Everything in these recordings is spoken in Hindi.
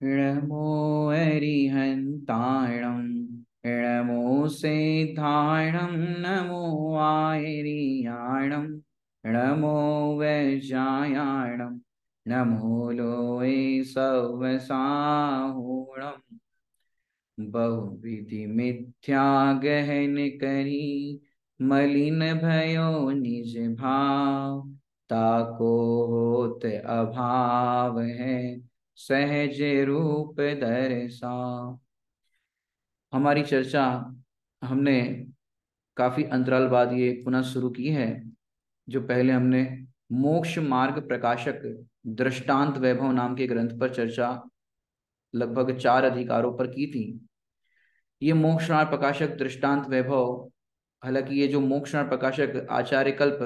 नमो अरिहन्ताणं नमो सिद्धाणं नमो आयरियाणं नमो वैजायाणं नमो लोये सवसाहुणम् बहुविधि मिथ्या गहन करी मलिन भयो निज भाव ताको होत अभाव है सहज रूप दर्शा। हमारी चर्चा हमने काफी अंतराल बाद ये पुनः शुरू की है। जो पहले हमने मोक्ष मार्ग प्रकाशक दृष्टांत वैभव नाम के ग्रंथ पर चर्चा लगभग 4 अधिकारों पर की थी। ये मोक्षणार्थ प्रकाशक दृष्टांत वैभव, हालांकि ये जो मोक्षणार्थ प्रकाशक आचार्य कल्प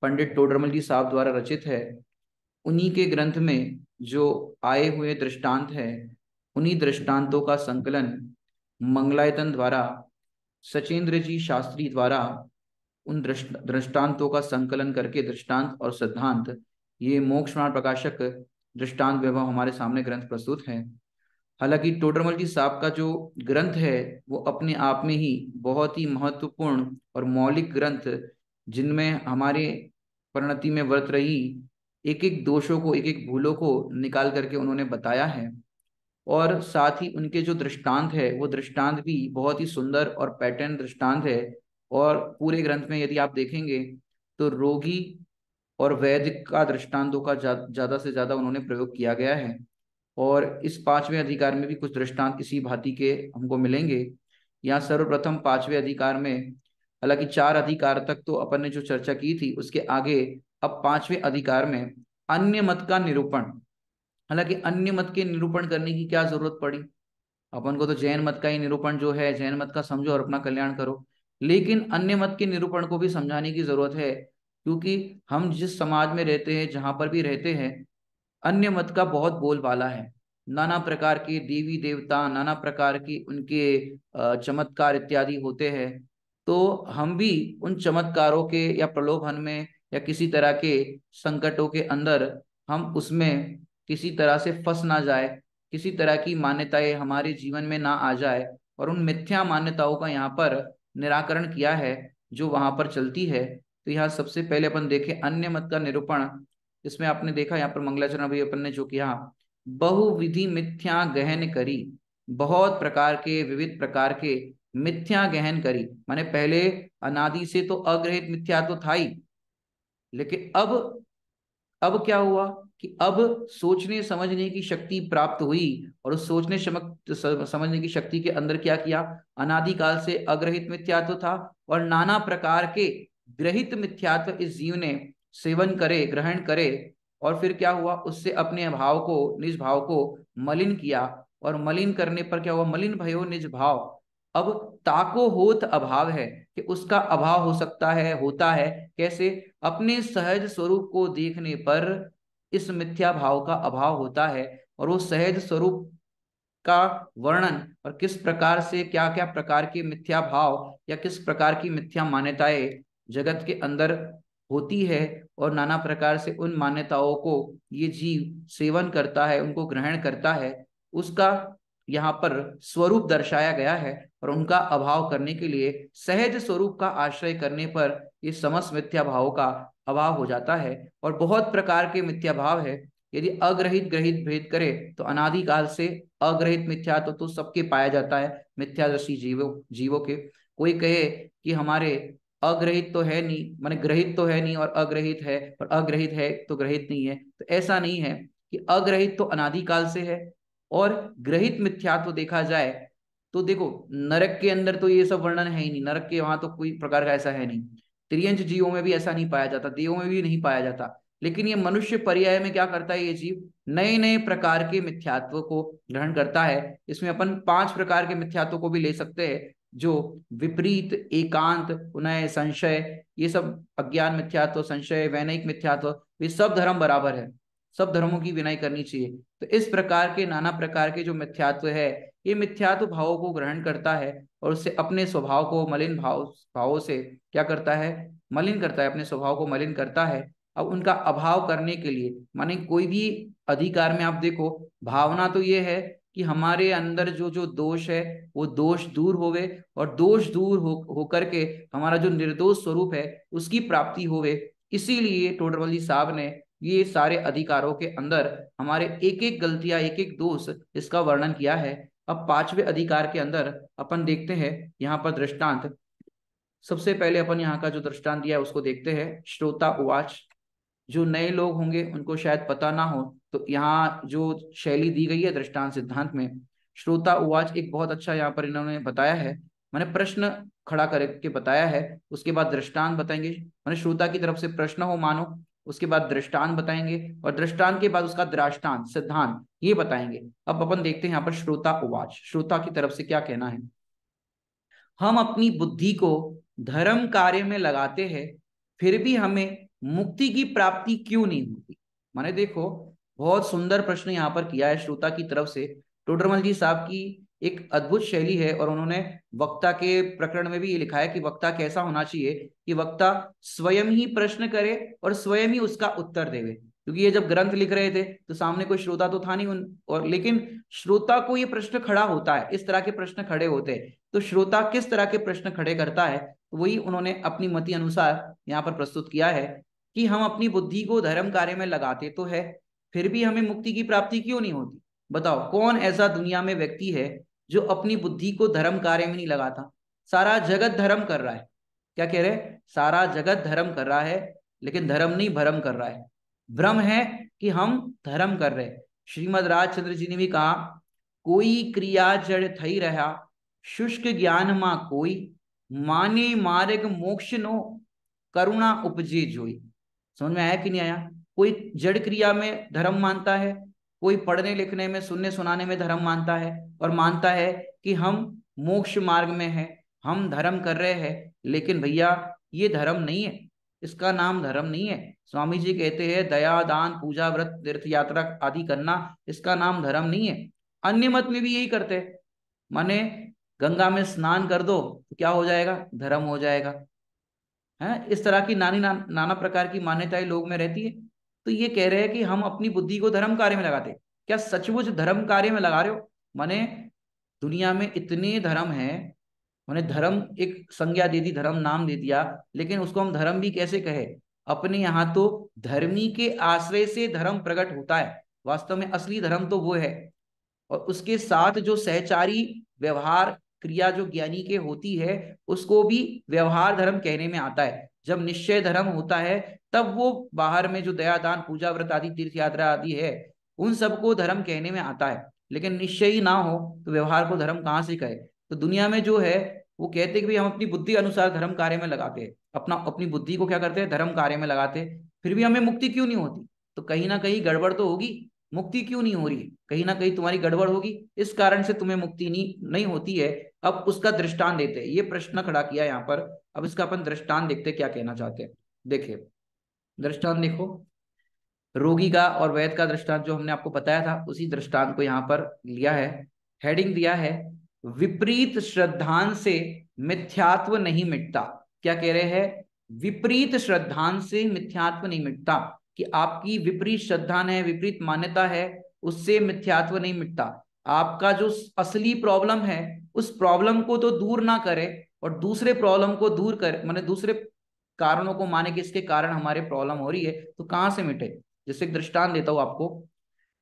पंडित टोडरमल जी साहब द्वारा रचित है, उन्हीं के ग्रंथ में जो आए हुए दृष्टांत है, उन्हीं दृष्टांतों का संकलन मंगलायतन द्वारा, सचेंद्र जी शास्त्री द्वारा उन दृष्टांतों का संकलन करके दृष्टांत और सिद्धांत, ये मोक्षणार्थ प्रकाशक दृष्टांत वैभव हमारे सामने ग्रंथ प्रस्तुत है। हालांकि टोडरमल जी साहब का जो ग्रंथ है वो अपने आप में ही बहुत ही महत्वपूर्ण और मौलिक ग्रंथ, जिनमें हमारे परिणति में वर्त रही एक एक दोषों को, एक एक भूलों को निकाल करके उन्होंने बताया है। और साथ ही उनके जो दृष्टांत है वो दृष्टांत भी बहुत ही सुंदर और पैटर्न दृष्टांत है। और पूरे ग्रंथ में यदि आप देखेंगे तो रोगी और वैद्य का दृष्टांतों का ज्यादा से ज्यादा उन्होंने प्रयोग किया गया है। और इस 5वें अधिकार में भी कुछ दृष्टांत इसी भांति के हमको मिलेंगे। यहाँ सर्वप्रथम 5वें अधिकार में, हालांकि 4 अधिकार तक तो अपन ने जो चर्चा की थी उसके आगे अब 5वें अधिकार में अन्य मत का निरूपण। हालांकि अन्य मत के निरूपण करने की क्या जरूरत पड़ी, अपन को तो जैन मत का ही निरूपण जो है, जैन मत का समझो और अपना कल्याण करो। लेकिन अन्य मत के निरूपण को भी समझाने की जरूरत है, क्योंकि हम जिस समाज में रहते हैं, जहां पर भी रहते हैं, अन्य मत का बहुत बोलबाला है। नाना प्रकार के देवी देवता, नाना प्रकार की उनके चमत्कार इत्यादि होते हैं। तो हम भी उन चमत्कारों के या प्रलोभन में या किसी तरह के संकटों के अंदर हम उसमें किसी तरह से फंस ना जाए, किसी तरह की मान्यताएं हमारे जीवन में ना आ जाए। और उन मिथ्या मान्यताओं का यहाँ पर निराकरण किया है जो वहां पर चलती है। तो यहाँ सबसे पहले अपन देखें अन्य मत का निरूपण। इसमें आपने देखा यहाँ पर मंगलाचरण अभी अपन ने जो किया, बहुविधि मिथ्या गहन करी, बहुत प्रकार के विविध प्रकार के मिथ्या गहन करी, माने पहले अनादि से तो अग्रहित मिथ्या तो था ही, लेकिन अब क्या हुआ कि अब सोचने समझने की शक्ति प्राप्त हुई। और उस सोचने समझने की शक्ति के अंदर क्या किया, अनादिकाल से अग्रहित मिथ्यात्व था और नाना प्रकार के ग्रहित मिथ्यात्व इस जीव ने सेवन करे, ग्रहण करे। और फिर क्या हुआ, उससे अपने भाव को, निज भाव को मलिन किया। और मलिन करने पर क्या हुआ, मलिन भयो निज भाव। अब ताको होत अभाव है, कि उसका अभाव हो सकता है, होता है कैसे, अपने सहज स्वरूप को देखने पर इस मिथ्या भाव का अभाव होता है। और वो सहज स्वरूप का वर्णन और किस प्रकार से क्या क्या प्रकार के मिथ्या भाव या किस प्रकार की मिथ्या मान्यताएं जगत के अंदर होती है, और नाना प्रकार से उन मान्यताओं को ये जीव सेवन करता है, उनको ग्रहण करता है, उसका यहाँ पर स्वरूप दर्शाया गया है। और उनका अभाव करने के लिए सहज स्वरूप का आश्रय करने पर ये समस्त मिथ्या भावों का अभाव हो जाता है। और बहुत प्रकार के मिथ्या भाव है, यदि अग्रहित ग्रहित भेद करे तो अनादिकाल से अग्रहित मिथ्या तो सबके पाया जाता है, मिथ्यादर्शी जीवों जीवों के। कोई कहे कि हमारे अग्रहित तो है नहीं, माने ग्रहित तो है नहीं और अग्रहित है, और अग्रहित है तो ग्रहित नहीं है, तो ऐसा नहीं है कि अग्रहित तो अनादिकाल से है। और ग्रहित मिथ्यात्व देखा जाए तो देखो, नरक के अंदर तो ये सब वर्णन है ही नहीं, नरक के वहां तो कोई प्रकार का ऐसा है नहीं। त्रियंच जीवों में भी ऐसा नहीं पाया जाता, देवों में भी नहीं पाया जाता। लेकिन ये मनुष्य पर्याय में क्या करता है, ये जीव नए नए प्रकार के मिथ्यात्व को ग्रहण करता है। इसमें अपन 5 प्रकार के मिथ्यात्व को भी ले सकते हैं, जो विपरीत, एकांत, पुनः संशय, ये सब अज्ञान मिथ्यात्व, संशय, वैनयिक मिथ्यात्व, ये सब धर्म बराबर है, सब धर्मों की विनय करनी चाहिए। तो इस प्रकार के नाना प्रकार के जो मिथ्यात्व है, ये मिथ्यात्व भावों को ग्रहण करता है और उससे अपने स्वभाव को मलिन भावों से क्या करता है, मलिन करता है, अपने स्वभाव को मलिन करता है। अब उनका अभाव करने के लिए, माने कोई भी अधिकार में आप देखो, भावना तो ये है कि हमारे अंदर जो जो दोष है वो दोष दूर होवे, और दोष दूर होकर के हमारा जो निर्दोष स्वरूप है उसकी प्राप्ति होवे। इसीलिए टोडरमल जी साहब ने ये सारे अधिकारों के अंदर हमारे एक एक गलतियां, एक एक दोष, इसका वर्णन किया है। अब पांचवें अधिकार के अंदर अपन देखते हैं यहाँ पर दृष्टांत। सबसे पहले अपन यहाँ का जो दृष्टांत दिया है उसको देखते हैं। श्रोता उवाच। जो नए लोग होंगे उनको शायद पता ना हो, तो यहाँ जो शैली दी गई है दृष्टांत सिद्धांत में, श्रोता उवाच एक बहुत अच्छा यहाँ पर इन्होंने बताया है। मैंने प्रश्न खड़ा करके बताया है, उसके बाद दृष्टांत बताएंगे। मैंने श्रोता की तरफ से प्रश्न हो मानो, उसके बाद दृष्टांत बताएंगे, और दृष्टांत के बाद उसका दृष्टांत सिद्धांत ये बताएंगे। अब अपन देखते हैं यहाँ पर श्रोता उवाच, श्रोता की तरफ से क्या कहना है। हम अपनी बुद्धि को धर्म कार्य में लगाते हैं, फिर भी हमें मुक्ति की प्राप्ति क्यों नहीं होती। माने देखो, बहुत सुंदर प्रश्न यहाँ पर किया है श्रोता की तरफ से। टोडरमल जी साहब की एक अद्भुत शैली है, और उन्होंने वक्ता के प्रकरण में भी ये लिखा है कि वक्ता कैसा होना चाहिए, कि वक्ता स्वयं ही प्रश्न करे और स्वयं ही उसका उत्तर देवे। क्योंकि ये जब ग्रंथ लिख रहे थे तो सामने कोई श्रोता तो था नहीं और लेकिन श्रोता को ये प्रश्न खड़ा होता है, इस तरह के प्रश्न खड़े होते हैं। तो श्रोता किस तरह के प्रश्न खड़े करता है, तो वही उन्होंने अपनी मति अनुसार यहाँ पर प्रस्तुत किया है कि हम अपनी बुद्धि को धर्म कार्य में लगाते तो है, फिर भी हमें मुक्ति की प्राप्ति क्यों नहीं होती। बताओ कौन ऐसा दुनिया में व्यक्ति है जो अपनी बुद्धि को धर्म कार्य में नहीं लगाता। सारा जगत धर्म कर रहा है, क्या कह रहे, सारा जगत धर्म कर रहा है, लेकिन धर्म नहीं भरम कर रहा है। भ्रम है कि हम धर्म कर रहे। श्रीमद राजचंद्र जी ने भी कहा, कोई क्रिया जड़ थई रहा, शुष्क ज्ञान मा कोई, माने मार्ग मोक्ष नो, करुणा उपजे जोई। समझ में आया कि नहीं आया। कोई जड़ क्रिया में धर्म मानता है, कोई पढ़ने लिखने में, सुनने सुनाने में धर्म मानता है, और मानता है कि हम मोक्ष मार्ग में हैं, हम धर्म कर रहे हैं। लेकिन भैया ये धर्म नहीं है, इसका नाम धर्म नहीं है। स्वामी जी कहते हैं दया दान पूजा व्रत तीर्थ यात्रा आदि करना, इसका नाम धर्म नहीं है। अन्य मत में भी यही करते हैं, माने गंगा में स्नान कर दो तो क्या हो जाएगा, धर्म हो जाएगा। है इस तरह की नाना प्रकार की मान्यताएं लोग में रहती है। तो ये कह रहे हैं कि हम अपनी बुद्धि को धर्म कार्य में लगाते। क्या सचमुच धर्म कार्य में लगा रहे हो। माने दुनिया में इतने धर्म है, माने धर्म एक संज्ञा दे दी, धर्म नाम दे दिया, लेकिन उसको हम धर्म भी कैसे कहे। अपने यहाँ तो धर्मी के आश्रय से धर्म प्रकट होता है, वास्तव में असली धर्म तो वो है। और उसके साथ जो सहचारी व्यवहार क्रिया जो ज्ञानी के होती है, उसको भी व्यवहार धर्म कहने में आता है। जब निश्चय धर्म होता है तब वो बाहर में जो दया दान पूजा व्रत आदि तीर्थ यात्रा आदि है उन सबको धर्म कहने में आता है। लेकिन निश्चय ही ना हो तो व्यवहार को धर्म कहाँ से कहे। तो दुनिया में जो है वो कहते कि भाई हम अपनी बुद्धि अनुसार धर्म कार्य में लगाते हैं, अपनी बुद्धि को क्या करते हैं, धर्म कार्य में लगाते हैं, फिर भी हमें मुक्ति क्यों नहीं होती। तो कहीं ना कहीं गड़बड़ तो होगी, मुक्ति क्यों नहीं हो रही है, कहीं ना कहीं तुम्हारी गड़बड़ होगी, इस कारण से तुम्हें मुक्ति नहीं होती है। अब उसका दृष्टांत देते हैं, ये प्रश्न खड़ा किया यहाँ पर। अब इसका अपन दृष्टांत देखते क्या कहना चाहते हैं। देखिए दृष्टांत देखो, रोगी का और वैद्य का दृष्टांत जो हमने आपको बताया था उसी दृष्टांत को यहाँ पर लिया है। हेडिंग दिया है, विपरीत श्रद्धान से मिथ्यात्व नहीं मिटता। क्या कह रहे हैं, विपरीत श्रद्धान से मिथ्यात्व नहीं मिटता, कि आपकी विपरीत श्रद्धा है, विपरीत मान्यता है, उससे मिथ्यात्व नहीं मिटता। आपका जो असली प्रॉब्लम है उस प्रॉब्लम को तो दूर ना करे और दूसरे प्रॉब्लम को दूर करे, माने दूसरे कारणों को माने कि इसके कारण हमारे प्रॉब्लम हो रही है, तो कहां से मिटे। जैसे एक दृष्टांत देता हूं आपको,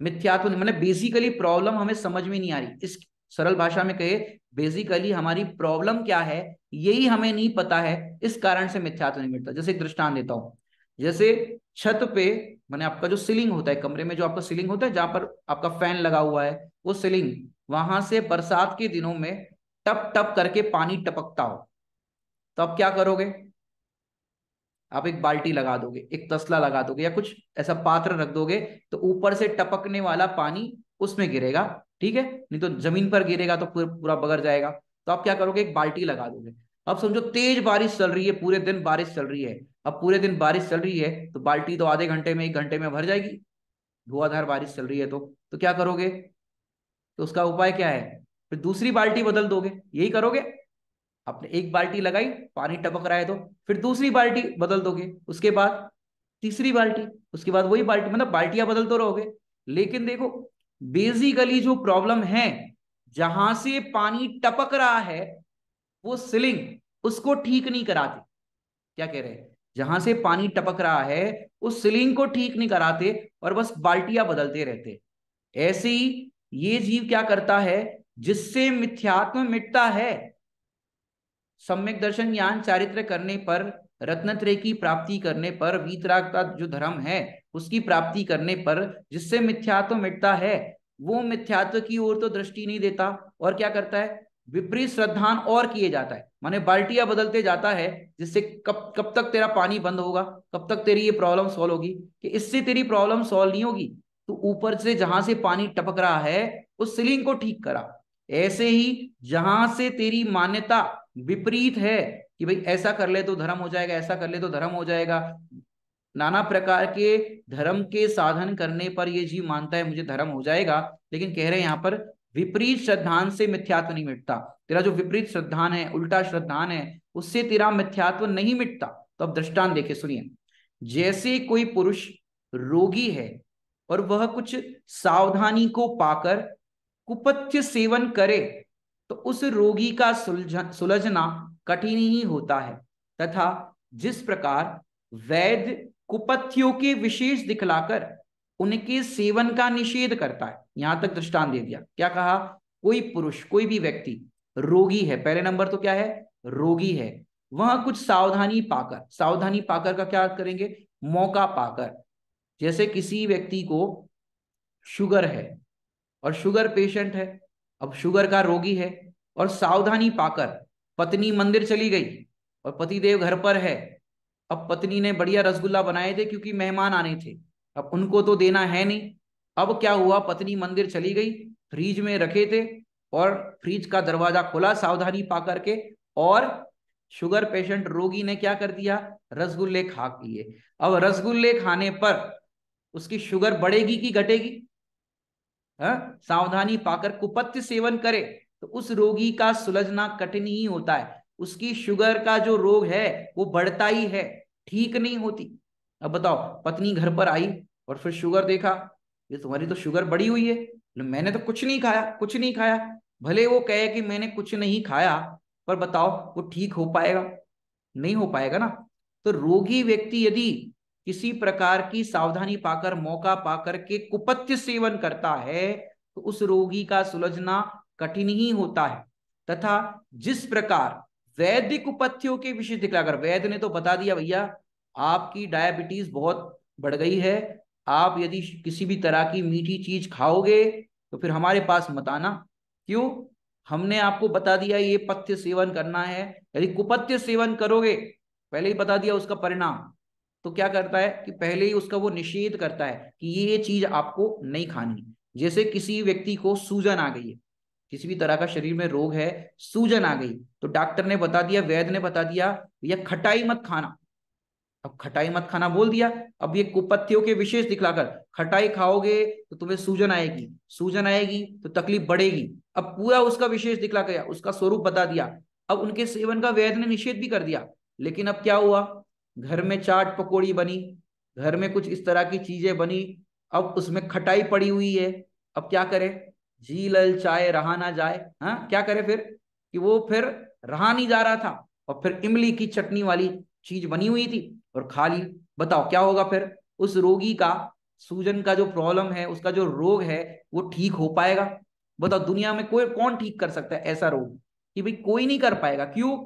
मिथ्यात्व माने बेसिकली प्रॉब्लम हमें समझ में नहीं आ रही। इस सरल भाषा में कहे, बेसिकली हमारी प्रॉब्लम क्या है यही हमें नहीं पता है, इस कारण से मिथ्यात्व नहीं मिटता। जैसे एक दृष्टांत देता हूं, जैसे छत पे माने आपका जो सीलिंग होता है, कमरे में जो आपका सीलिंग होता है जहां पर आपका फैन लगा हुआ है, वो सीलिंग, वहां से बरसात के दिनों में टप टप करके पानी टपकता हो, तो आप क्या करोगे, आप एक बाल्टी लगा दोगे, एक तसला लगा दोगे, या कुछ ऐसा पात्र रख दोगे, तो ऊपर से टपकने वाला पानी उसमें गिरेगा, ठीक है, नहीं तो जमीन पर गिरेगा तो पूरा बगर जाएगा। तो आप क्या करोगे, एक बाल्टी लगा दोगे। अब समझो तेज बारिश चल रही है, पूरे दिन बारिश चल रही है। अब पूरे दिन बारिश चल रही है तो बाल्टी तो आधे घंटे में, एक घंटे में भर जाएगी, धुआंधार बारिश चल रही है तो क्या करोगे, तो उसका उपाय क्या है, फिर दूसरी बाल्टी बदल दोगे, यही करोगे। आपने एक बाल्टी लगाई, पानी टपक रहा है तो फिर दूसरी बाल्टी बदल दोगे, उसके बाद तीसरी बाल्टी, उसके बाद वही बाल्टी, मतलब बाल्टियां बदलते रहोगे। लेकिन देखो बेसिकली जो प्रॉब्लम है, जहां से पानी टपक रहा है वो सीलिंग, उसको ठीक नहीं कराते। क्या कह रहे हैं? जहां से पानी टपक रहा है उस सीलिंग को ठीक नहीं कराते और बस बाल्टियां बदलते रहते। ऐसे ही ये जीव क्या करता है, जिससे मिथ्यात्व मिटता है, सम्यक दर्शन ज्ञान चारित्र करने पर, रत्नत्रय की प्राप्ति करने पर, वीतरागता जो धर्म है उसकी प्राप्ति करने पर, जिससे मिथ्यात्व मिटता है, वो मिथ्यात्व की ओर तो दृष्टि नहीं देता और क्या करता है, विपरीत श्रद्धान और किए जाता है, माने बाल्टियां बदलते जाता है, जिससे कब कब तक तेरा पानी बंद होगा, कब तक तेरी ये प्रॉब्लम सॉल्व होगी, कि इससे तेरी प्रॉब्लम सॉल्व नहीं होगी, तो ऊपर से जहां से पानी टपक रहा है उस सीलिंग को ठीक करा। ऐसे ही जहां से तेरी मान्यता विपरीत है कि भाई ऐसा कर ले तो धर्म हो जाएगा, ऐसा कर ले तो धर्म हो जाएगा, नाना प्रकार के धर्म के साधन करने पर ये जीव मानता है मुझे धर्म हो जाएगा, लेकिन कह रहे हैं यहां पर विपरीत श्रद्धान से मिथ्यात्व नहीं मिटता। तेरा जो विपरीत श्रद्धान है, उल्टा श्रद्धान है, उससे तेरा मिथ्यात्व नहीं मिटता। तो अब दृष्टांत देखे, सुनिए। जैसे कोई पुरुष रोगी है और वह कुछ सावधानी को पाकर कुपथ्य सेवन करे तो उस रोगी का सुलझना कठिन ही होता है, तथा जिस प्रकार वैद्य कुपथ्यों के विशेष दिखलाकर उनके सेवन का निषेध करता है। यहां तक दृष्टांत दे दिया। क्या कहा? कोई पुरुष, कोई भी व्यक्ति रोगी है, पहले नंबर तो क्या है, रोगी है, वह कुछ सावधानी पाकर, सावधानी पाकर का क्या करेंगे, मौका पाकर, जैसे किसी व्यक्ति को शुगर है और शुगर पेशेंट है, अब शुगर का रोगी है और सावधानी पाकर पत्नी मंदिर चली गई और पतिदेव घर पर है। अब पत्नी ने बढ़िया रसगुल्ला बनाए थे क्योंकि मेहमान आने थे, अब उनको तो देना है नहीं। अब क्या हुआ, पत्नी मंदिर चली गई, फ्रिज में रखे थे और फ्रिज का दरवाजा खोला सावधानी पा करके, और शुगर पेशेंट रोगी ने क्या कर दिया, रसगुल्ले खा लिए। अब रसगुल्ले खाने पर उसकी शुगर बढ़ेगी कि घटेगी? सावधानी पाकर कुपथ्य सेवन करे तो उस रोगी का सुलझना कठिन ही होता है, उसकी शुगर का जो रोग है वो बढ़ता ही है, ठीक नहीं होती। अब बताओ, पत्नी घर पर आई और फिर शुगर देखा, ये तुम्हारी तो शुगर बढ़ी हुई है, मैंने तो कुछ नहीं खाया, कुछ नहीं खाया। भले वो कहे कि मैंने कुछ नहीं खाया, पर बताओ वो ठीक हो पाएगा? नहीं हो पाएगा ना। तो रोगी व्यक्ति यदि किसी प्रकार की सावधानी पाकर, मौका पाकर के कुपथ्य सेवन करता है तो उस रोगी का सुलझना कठिन ही होता है, तथा जिस प्रकार वैद्य कुपथ्यों के विषय दिखलाकर, वैद्य ने तो बता दिया भैया आपकी डायबिटीज बहुत बढ़ गई है, आप यदि किसी भी तरह की मीठी चीज खाओगे तो फिर हमारे पास मत आना। क्यों? हमने आपको बता दिया ये पथ्य सेवन करना है, यदि कुपथ्य सेवन करोगे, पहले ही बता दिया उसका परिणाम, तो क्या करता है कि पहले ही उसका वो निषेध करता है कि ये चीज आपको नहीं खानी। जैसे किसी व्यक्ति को सूजन आ गई है, किसी भी तरह का शरीर में रोग है, सूजन आ गई, तो डॉक्टर ने बता दिया, वैद्य ने बता दिया भैया खटाई मत खाना। अब खटाई मत खाना बोल दिया, अब ये कुपथ्यों के विशेष दिखलाकर, खटाई खाओगे तो तुम्हें सूजन आएगी, सूजन आएगी तो तकलीफ बढ़ेगी। अब पूरा उसका विशेष दिखला गया, उसका स्वरूप बता दिया। अब उनके सेवन का वैद्य ने निषेध भी कर दिया, लेकिन अब क्या हुआ, घर में चाट पकौड़ी बनी, घर में कुछ इस तरह की चीजें बनी, अब उसमें खटाई पड़ी हुई है। अब क्या करे, जी ललचाए रहा ना जाए। हाँ, क्या करे फिर, कि वो फिर रहा नहीं जा रहा था, और फिर इमली की चटनी वाली चीज बनी हुई थी और खा ली। बताओ क्या होगा फिर, उस रोगी का सूजन का जो प्रॉब्लम है, उसका जो रोग है वो ठीक हो पाएगा? बताओ, दुनिया में कोई कौन ठीक कर सकता है ऐसा रोग? कि भाई कोई नहीं कर पाएगा। क्यों?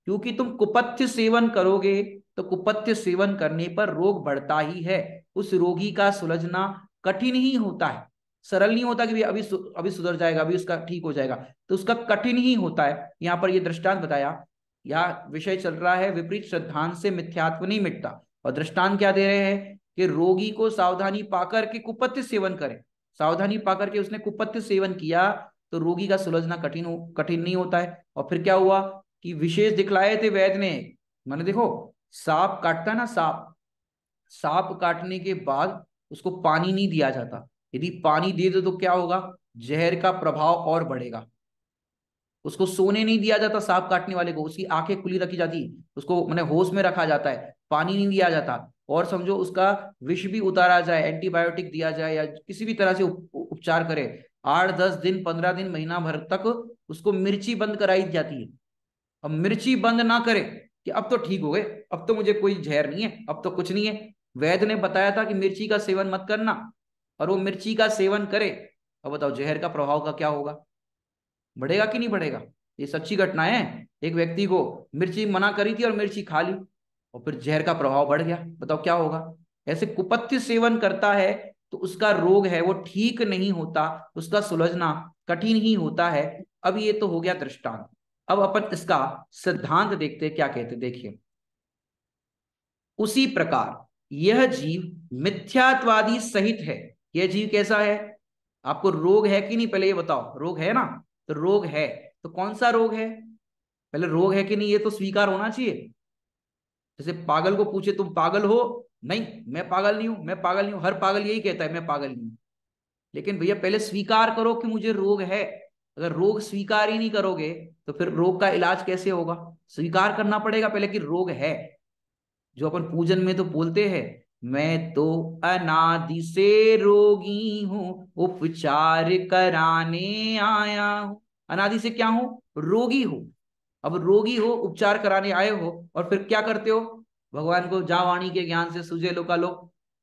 क्योंकि तुम कुपथ्य सेवन करोगे तो कुपथ्य सेवन करने पर रोग बढ़ता ही है, उस रोगी का सुलझना कठिन ही होता है, सरल नहीं होता कि भाई अभी सुधर जाएगा, अभी उसका ठीक हो जाएगा, तो उसका कठिन ही होता है। यहां पर ये दृष्टांत बताया, या विषय चल रहा है विपरीत श्रद्धांत से मिथ्यात्व नहीं मिटता, और दृष्टांत क्या दे रहे हैं कि रोगी को सावधानी पाकर के कुपथ्य सेवन करे, सावधानी पाकर के उसने कुपथ्य सेवन किया तो रोगी का सुलझना कठिन नहीं होता है। और फिर क्या हुआ कि विशेष दिखलाए थे वैद्य ने, मैंने देखो सांप काटता है ना, सांप, सांप काटने के बाद उसको पानी नहीं दिया जाता, यदि पानी दे दो तो क्या होगा, जहर का प्रभाव और बढ़ेगा। उसको सोने नहीं दिया जाता, सांप काटने वाले को उसकी आंखें खुली रखी जाती, उसको मैंने होश में रखा जाता है, पानी नहीं दिया जाता, और समझो उसका विष भी उतारा जाए, एंटीबायोटिक दिया जाए या किसी भी तरह से उपचार करे, 8-10 दिन 15 दिन महीना भर तक उसको मिर्ची बंद कराई जाती है। अब मिर्ची बंद ना करे कि अब तो ठीक हो गए, अब तो मुझे कोई जहर नहीं है, अब तो कुछ नहीं है, वैद्य ने बताया था कि मिर्ची का सेवन मत करना, और वो मिर्ची का सेवन करे, अब बताओ जहर का प्रभाव का क्या होगा, बढ़ेगा कि नहीं बढ़ेगा? ये सच्ची घटनाएं हैं। एक व्यक्ति को मिर्ची मना करी थी और मिर्ची खा ली, और फिर जहर का प्रभाव बढ़ गया, बताओ क्या होगा? ऐसे कुपथ्य सेवन करता है तो उसका रोग है वो ठीक नहीं होता, उसका सुलझना कठिन ही होता है। अब ये तो हो गया दृष्टांत। अब अपन इसका सिद्धांत देखते हैं क्या कहते, देखिए। उसी प्रकार यह जीव मिथ्यात्वादी सहित है। यह जीव कैसा है? आपको रोग है कि नहीं, पहले ये बताओ। रोग है ना? तो रोग है, तो कौन सा रोग है? पहले रोग है कि नहीं ये तो स्वीकार होना चाहिए। जैसे पागल को पूछे तुम पागल हो, नहीं मैं पागल नहीं हूं, मैं पागल नहीं हूं, हर पागल यही कहता है मैं पागल नहीं हूं। लेकिन भैया पहले स्वीकार करो कि मुझे रोग है। अगर रोग स्वीकार ही नहीं करोगे तो फिर रोग का इलाज कैसे होगा? स्वीकार करना पड़ेगा पहले कि रोग है। जो अपन पूजन में तो बोलते हैं, मैं तो अनादि से रोगी हूं, उपचार कराने आया हूं। अनादि से क्या हूं? रोगी हूं। अब रोगी हो, उपचार कराने आए हो, और फिर क्या करते हो? भगवान को जा वाणी के ज्ञान से सूझे लो का लो,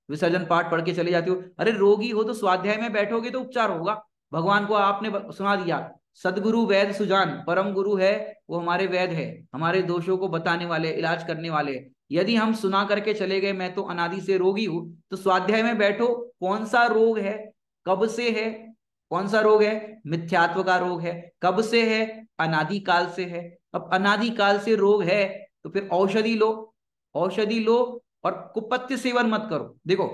विसर्जन पाठ पढ़ के चले जाते हो। अरे रोगी हो तो स्वाध्याय में बैठोगे तो उपचार होगा। भगवान को आपने सुना दिया, सदगुरु वैद्य सुजान, परम गुरु है वो, हमारे वैद्य है, हमारे दोषों को बताने वाले, इलाज करने वाले। यदि हम सुना करके चले गए मैं तो अनादि से रोगी हूं, तो स्वाध्याय में बैठो, कौन सा रोग है, कब से है? कौन सा रोग है? मिथ्यात्व का रोग है। कब से है? अनादि काल से है। अब अनादि काल से रोग है तो फिर औषधि लो, औषधि लो, और कुपथ्य सेवन मत करो। देखो,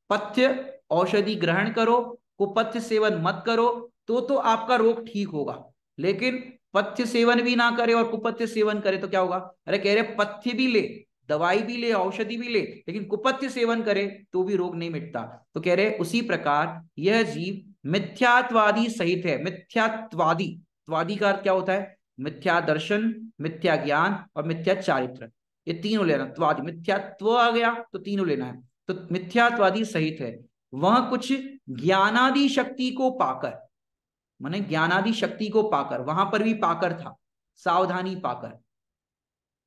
पथ्य औषधि ग्रहण करो, कुपथ्य सेवन मत करो, तो आपका रोग ठीक होगा। लेकिन पथ्य सेवन भी ना करे और कुपथ्य सेवन करे तो क्या होगा? अरे कह रहे पथ्य भी ले, दवाई भी ले, औषधि भी ले, लेकिन कुपथ्य सेवन करे तो भी रोग नहीं मिटता। तो कह रहे उसी प्रकार यह जीव मिथ्यात्वादी सहित है। मिथ्यात्वादी, त्वादी का अर्थ क्या होता है? मिथ्या दर्शन, मिथ्या ज्ञान और मिथ्या चारित्र, ये तीनों लेना। त्वादी, मिथ्यात्व आ गया तो तीनों लेना है। तो मिथ्यात्वादी सहित है, वह कुछ ज्ञानादि शक्ति को पाकर, माने ज्ञानादि शक्ति को पाकर, वहां पर भी पाकर था, सावधानी पाकर।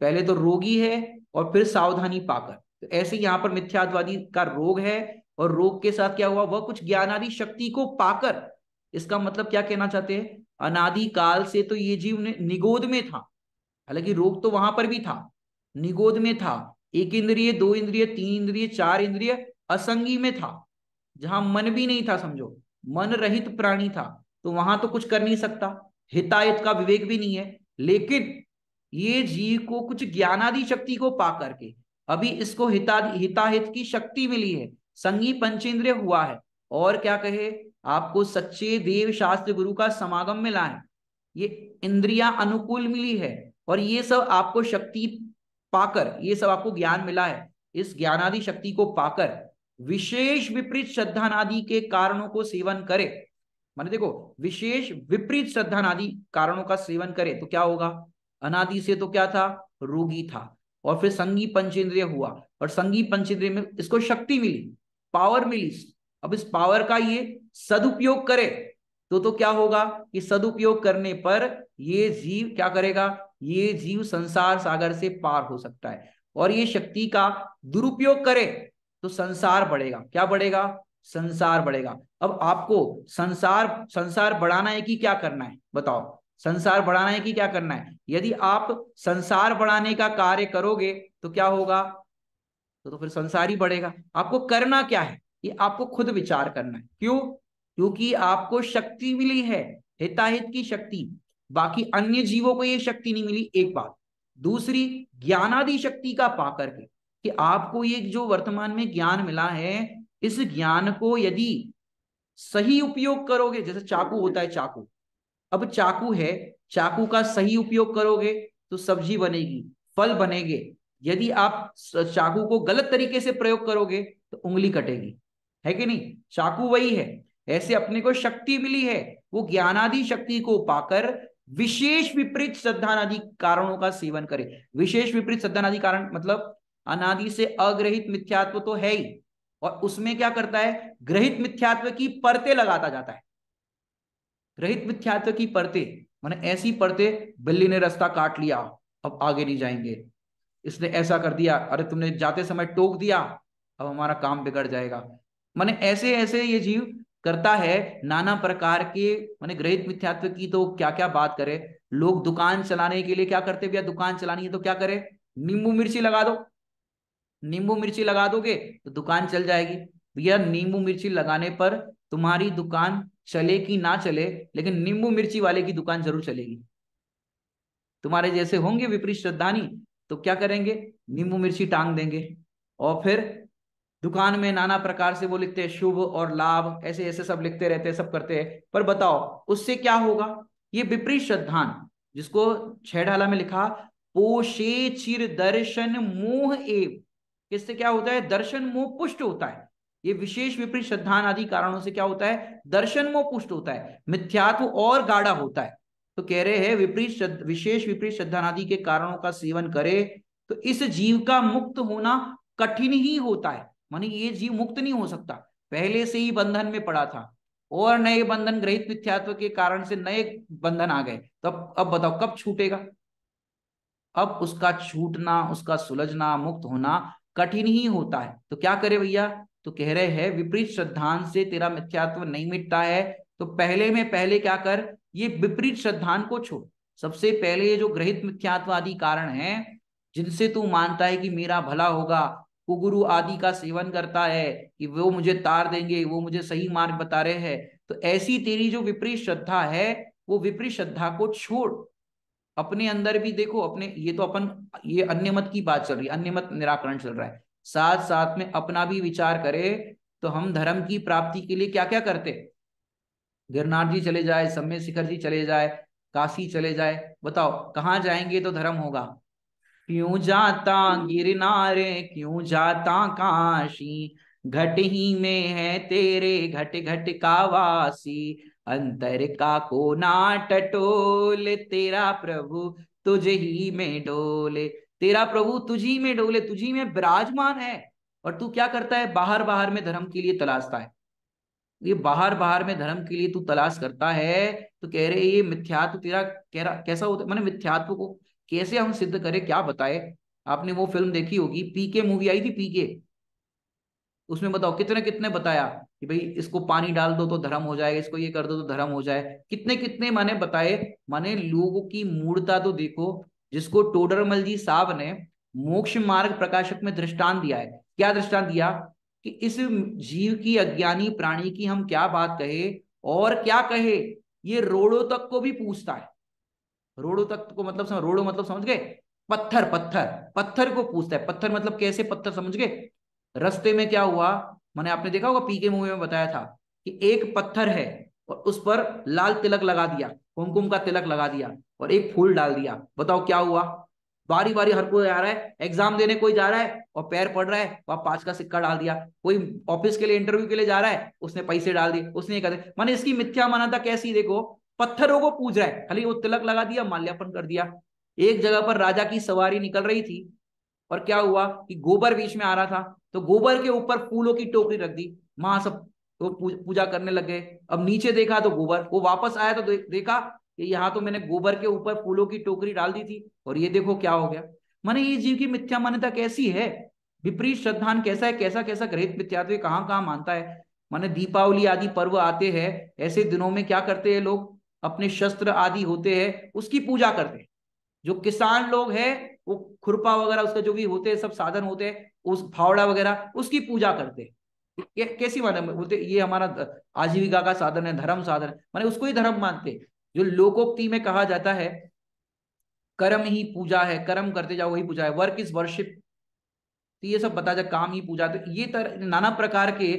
पहले तो रोगी है और फिर सावधानी पाकर, तो ऐसे यहां पर मिथ्यात्वादी का रोग है, और रोग के साथ क्या हुआ? वह कुछ ज्ञानादि शक्ति को पाकर। इसका मतलब क्या कहना चाहते हैं? अनादि काल से तो ये जीव निगोद में था, हालांकि रोग तो वहां पर भी था, निगोद में था। एक इंद्रिय, दो इंद्रिय, तीन इंद्रिय, चार इंद्रिय, असंगी में था, जहां मन भी नहीं था, समझो मन रहित प्राणी था, तो वहां तो कुछ कर नहीं सकता, हिताहित का विवेक भी नहीं है। लेकिन ये जीव को कुछ ज्ञानादि शक्ति को पा करके अभी इसको हिताहित की शक्ति मिली है, संगी पंचेंद्रिय हुआ है, और क्या कहे, आपको सच्चे देव शास्त्र गुरु का समागम मिला है, ये इंद्रियां अनुकूल मिली है, और ये सब आपको शक्ति पाकर, ये सब आपको ज्ञान मिला है, इस ज्ञानादि शक्ति को पाकर विशेष विपरीत श्रद्धानादि के कारणों को सेवन करे। माने देखो, विशेष विपरीत श्रद्धानादि कारणों का सेवन करे तो क्या होगा? अनादि से तो क्या था? रोगी था, और फिर संगी पंचेंद्रिय हुआ, और संगी पंचेंद्रिय में इसको शक्ति मिली, पावर मिली। अब इस पावर का ये सदुपयोग करे तो क्या होगा कि सदुपयोग करने पर ये जीव क्या करेगा? ये जीव संसार सागर से पार हो सकता है। और ये शक्ति का दुरुपयोग करे तो संसार बढ़ेगा। क्या बढ़ेगा? संसार बढ़ेगा। अब आपको संसार संसार बढ़ाना है कि क्या करना है, बताओ? संसार बढ़ाना है कि क्या करना है? यदि आप संसार बढ़ाने का कार्य करोगे तो क्या होगा? तो फिर संसार ही बढ़ेगा। आपको करना क्या है, ये आपको खुद विचार करना है। क्यों? क्योंकि आपको शक्ति मिली है, हिताहित की शक्ति, बाकी अन्य जीवों को ये शक्ति नहीं मिली, एक बात। दूसरी, ज्ञानादि शक्ति का पा करके, कि आपको ये जो वर्तमान में ज्ञान मिला है, इस ज्ञान को यदि सही उपयोग करोगे, जैसे चाकू होता है, चाकू, अब चाकू है, चाकू का सही उपयोग करोगे तो सब्जी बनेगी, फल बनेंगे। यदि आप चाकू को गलत तरीके से प्रयोग करोगे तो उंगली कटेगी, है कि नहीं? चाकू वही है। ऐसे अपने को शक्ति मिली है, वो ज्ञानादि शक्ति को पाकर विशेष विपरीत श्रद्धानादि कारणों का सेवन करे। विशेष विपरीत श्रद्धानादि कारण मतलब अनादि से अग्रहित मिथ्यात्व तो है ही, और उसमें क्या करता है? ग्रहित मिथ्यात्व की परतें लगाता जाता है। ग्रहित मिथ्यात्व की परतें, माने ऐसी परतें, बिल्ली ने रास्ता काट लिया, अब आगे नहीं जाएंगे, इसने ऐसा कर दिया, अरे तुमने जाते समय टोक दिया, अब हमारा काम बिगड़ जाएगा। माने ऐसे ऐसे ये जीव करता है नाना प्रकार के। माने ग्रहित मिथ्यात्व की तो क्या क्या बात करे। लोग दुकान चलाने के लिए क्या करते, भैया दुकान चलानी है तो क्या करे, नींबू मिर्ची लगा दो, नींबू मिर्ची लगा दोगे तो दुकान चल जाएगी। भैया नींबू मिर्ची लगाने पर तुम्हारी दुकान चले कि ना चले, लेकिन नींबू मिर्ची वाले की दुकान जरूर चलेगी। तुम्हारे जैसे होंगे विपरीत श्रद्धानी, तो क्या करेंगे, नींबू मिर्ची टांग देंगे, और फिर दुकान में नाना प्रकार से वो लिखते हैं शुभ और लाभ, ऐसे ऐसे सब लिखते रहते हैं, सब करते हैं। पर बताओ उससे क्या होगा, ये विपरीत श्रद्धान, जिसको छह ढाला में लिखा, पोषे चिर दर्शन मोह एव, इससे क्या होता है, दर्शन मोह पुष्ट होता है। ये विशेष विपरीत श्रद्धान आदि कारणों से क्या होता है, दर्शन मोह पुष्ट होता है, मिथ्यात्व और गाढ़ा होता है। तो कह रहे हैं विशेष विपरीत श्रद्धान आदि के कारणों का सेवन करे तो इस जीव का मुक्त होना कठिन ही होता है। माने ये जीव मुक्त नहीं हो सकता, पहले से ही बंधन में पड़ा था, और नए बंधन ग्रहित मिथ्यात्व के कारण से नए बंधन आ गए, तो अब बताओ कब छूटेगा। अब उसका छूटना, उसका सुलझना, मुक्त होना कठिन ही होता है। तो क्या करे भैया, तो कह रहे हैं विपरीत श्रद्धान से तेरा मिथ्यात्व नहीं मिटता है, तो पहले में पहले क्या कर, ये विपरीत श्रद्धान को छोड़। सबसे पहले ये जो ग्रहित मिथ्यात्व आदि कारण है, जिनसे तू मानता है कि मेरा भला होगा, कुगुरु आदि का सेवन करता है कि वो मुझे तार देंगे, वो मुझे सही मार्ग बता रहे हैं, तो ऐसी तेरी जो विपरीत श्रद्धा है, वो विपरीत श्रद्धा को छोड़। अपने अंदर भी देखो, अपने ये तो अपन, ये अन्य मत की बात चल रही है, अन्य मत निराकरण चल रहा है, साथ साथ में अपना भी विचार करे। तो हम धर्म की प्राप्ति के लिए क्या क्या करते, गिरनार जी चले जाए, सम्य शिखर जी चले जाए, काशी चले जाए, बताओ कहाँ जाएंगे तो धर्म होगा। क्यों जाता गिरनारे, क्यों जाता काशी, घट ही में है तेरे घट घट का वासी, अंतर का कोना टटोल, तेरा प्रभु तुझ ही में डोले, तेरा प्रभु तुझी में डोले, तुझी में विराजमान है। और तू क्या करता है, बाहर बाहर में धर्म के लिए तलाशता है। ये बाहर बाहर में धर्म के लिए तू तलाश करता है, तो कह रहे ये मिथ्यात्व तेरा कह रहा कैसा होता है, मैंने मिथ्यात्व को कैसे हम सिद्ध करें, क्या बताए। आपने वो फिल्म देखी होगी, पीके मूवी आई थी, पीके, उसमें बताओ कितने कितने बताया कि भाई इसको पानी डाल दो तो धर्म हो जाएगा, इसको ये कर दो तो धर्म हो जाए, कितने कितने माने बताए। माने लोगों की मूर्ता तो देखो, जिसको टोडरमल जी साहब ने मोक्ष मार्ग प्रकाशक में दृष्टांत दिया है। क्या दृष्टांत दिया कि इस जीव की, अज्ञानी प्राणी की हम क्या बात कहे और क्या कहे, ये रोड़ों तक को भी पूछता है। रोड़ों तक को मतलब रोड़ो मतलब समझ गए, पत्थर पत्थर पत्थर को पूछता है। पत्थर मतलब कैसे पत्थर, समझ गए। रास्ते में क्या हुआ, मैंने आपने देखा होगा पीके मूवी में बताया था कि एक पत्थर है और उस पर लाल तिलक लगा दिया, कुमकुम का तिलक लगा दिया और एक फूल डाल दिया। बताओ क्या हुआ, बारी बारी हर कोई आ रहा है, एग्जाम देने कोई जा रहा है और पैर पड़ रहा है, वहां 5 का सिक्का डाल दिया। कोई ऑफिस के लिए इंटरव्यू के लिए जा रहा है, उसने पैसे डाल दिए, उसने ये कर दिया। मैंने इसकी मिथ्या मान्यता कैसी देखो, पत्थरों को पूज रहा है, खाली वो तिलक लगा दिया, माल्यार्पण कर दिया। एक जगह पर राजा की सवारी निकल रही थी और क्या हुआ कि गोबर बीच में आ रहा था, तो गोबर के ऊपर फूलों की टोकरी रख दी, वहां सब तो पूजा करने लग गए। अब नीचे देखा तो गोबर, वो वापस आया तो देखा कि यहाँ तो मैंने गोबर के ऊपर फूलों की टोकरी डाल दी थी और ये देखो क्या हो गया। माने ये जीव की मिथ्या मान्यता कैसी है, विपरीत श्रद्धान कैसा है, कैसा कैसा ग्रहित मिथ्यात्व कहाँ कहाँ मानता है। माने दीपावली आदि पर्व आते हैं, ऐसे दिनों में क्या करते हैं लोग, अपने शस्त्र आदि होते हैं उसकी पूजा करते हैं। जो किसान लोग हैं वो खुरपा वगैरह उसका जो भी होते हैं, सब साधन होते हैं, उस फावड़ा वगैरह उसकी पूजा करते हैं। कैसी माने, बोलते ये हमारा आजीविका का साधन है, धर्म साधन है, माने उसको ही धर्म मानते हैं। जो लोकोक्ति में कहा जाता है कर्म ही पूजा है, कर्म करते जाओ वही पूजा है, वर्क इज वर्शिप। तो ये सब बता जा, काम ही पूजा। तो ये नाना प्रकार के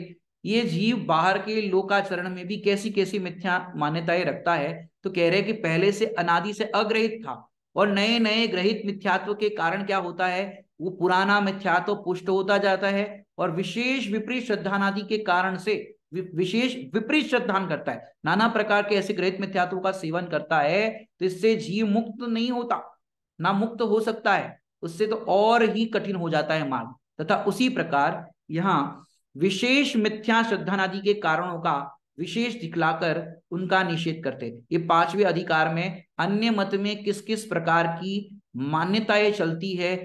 ये जीव बाहर के लोकाचरण में भी कैसी कैसी मिथ्या मान्यताएं रखता है। तो कह रहे हैं कि पहले से अनादि से अग्रहित था, और नए नए ग्रहित मिथ्यात्व के कारण क्या होता है, वो पुराना मिथ्यात्व पुष्ट होता जाता है, और विशेष विपरीत श्रद्धानादि के कारण से विशेष विपरीत श्रद्धान करता है, नाना प्रकार के ऐसे ग्रहित मिथ्यात्व का सेवन करता है। तो इससे जीव मुक्त नहीं होता, ना मुक्त हो सकता है, उससे तो और ही कठिन हो जाता है मार्ग। तथा उसी प्रकार यहाँ विशेष मिथ्या श्रद्धानादि के कारणों का विशेष दिखलाकर उनका निषेध करते। ये पांचवें अधिकार में अन्य मत में किस किस प्रकार की मान्यताएं चलती है,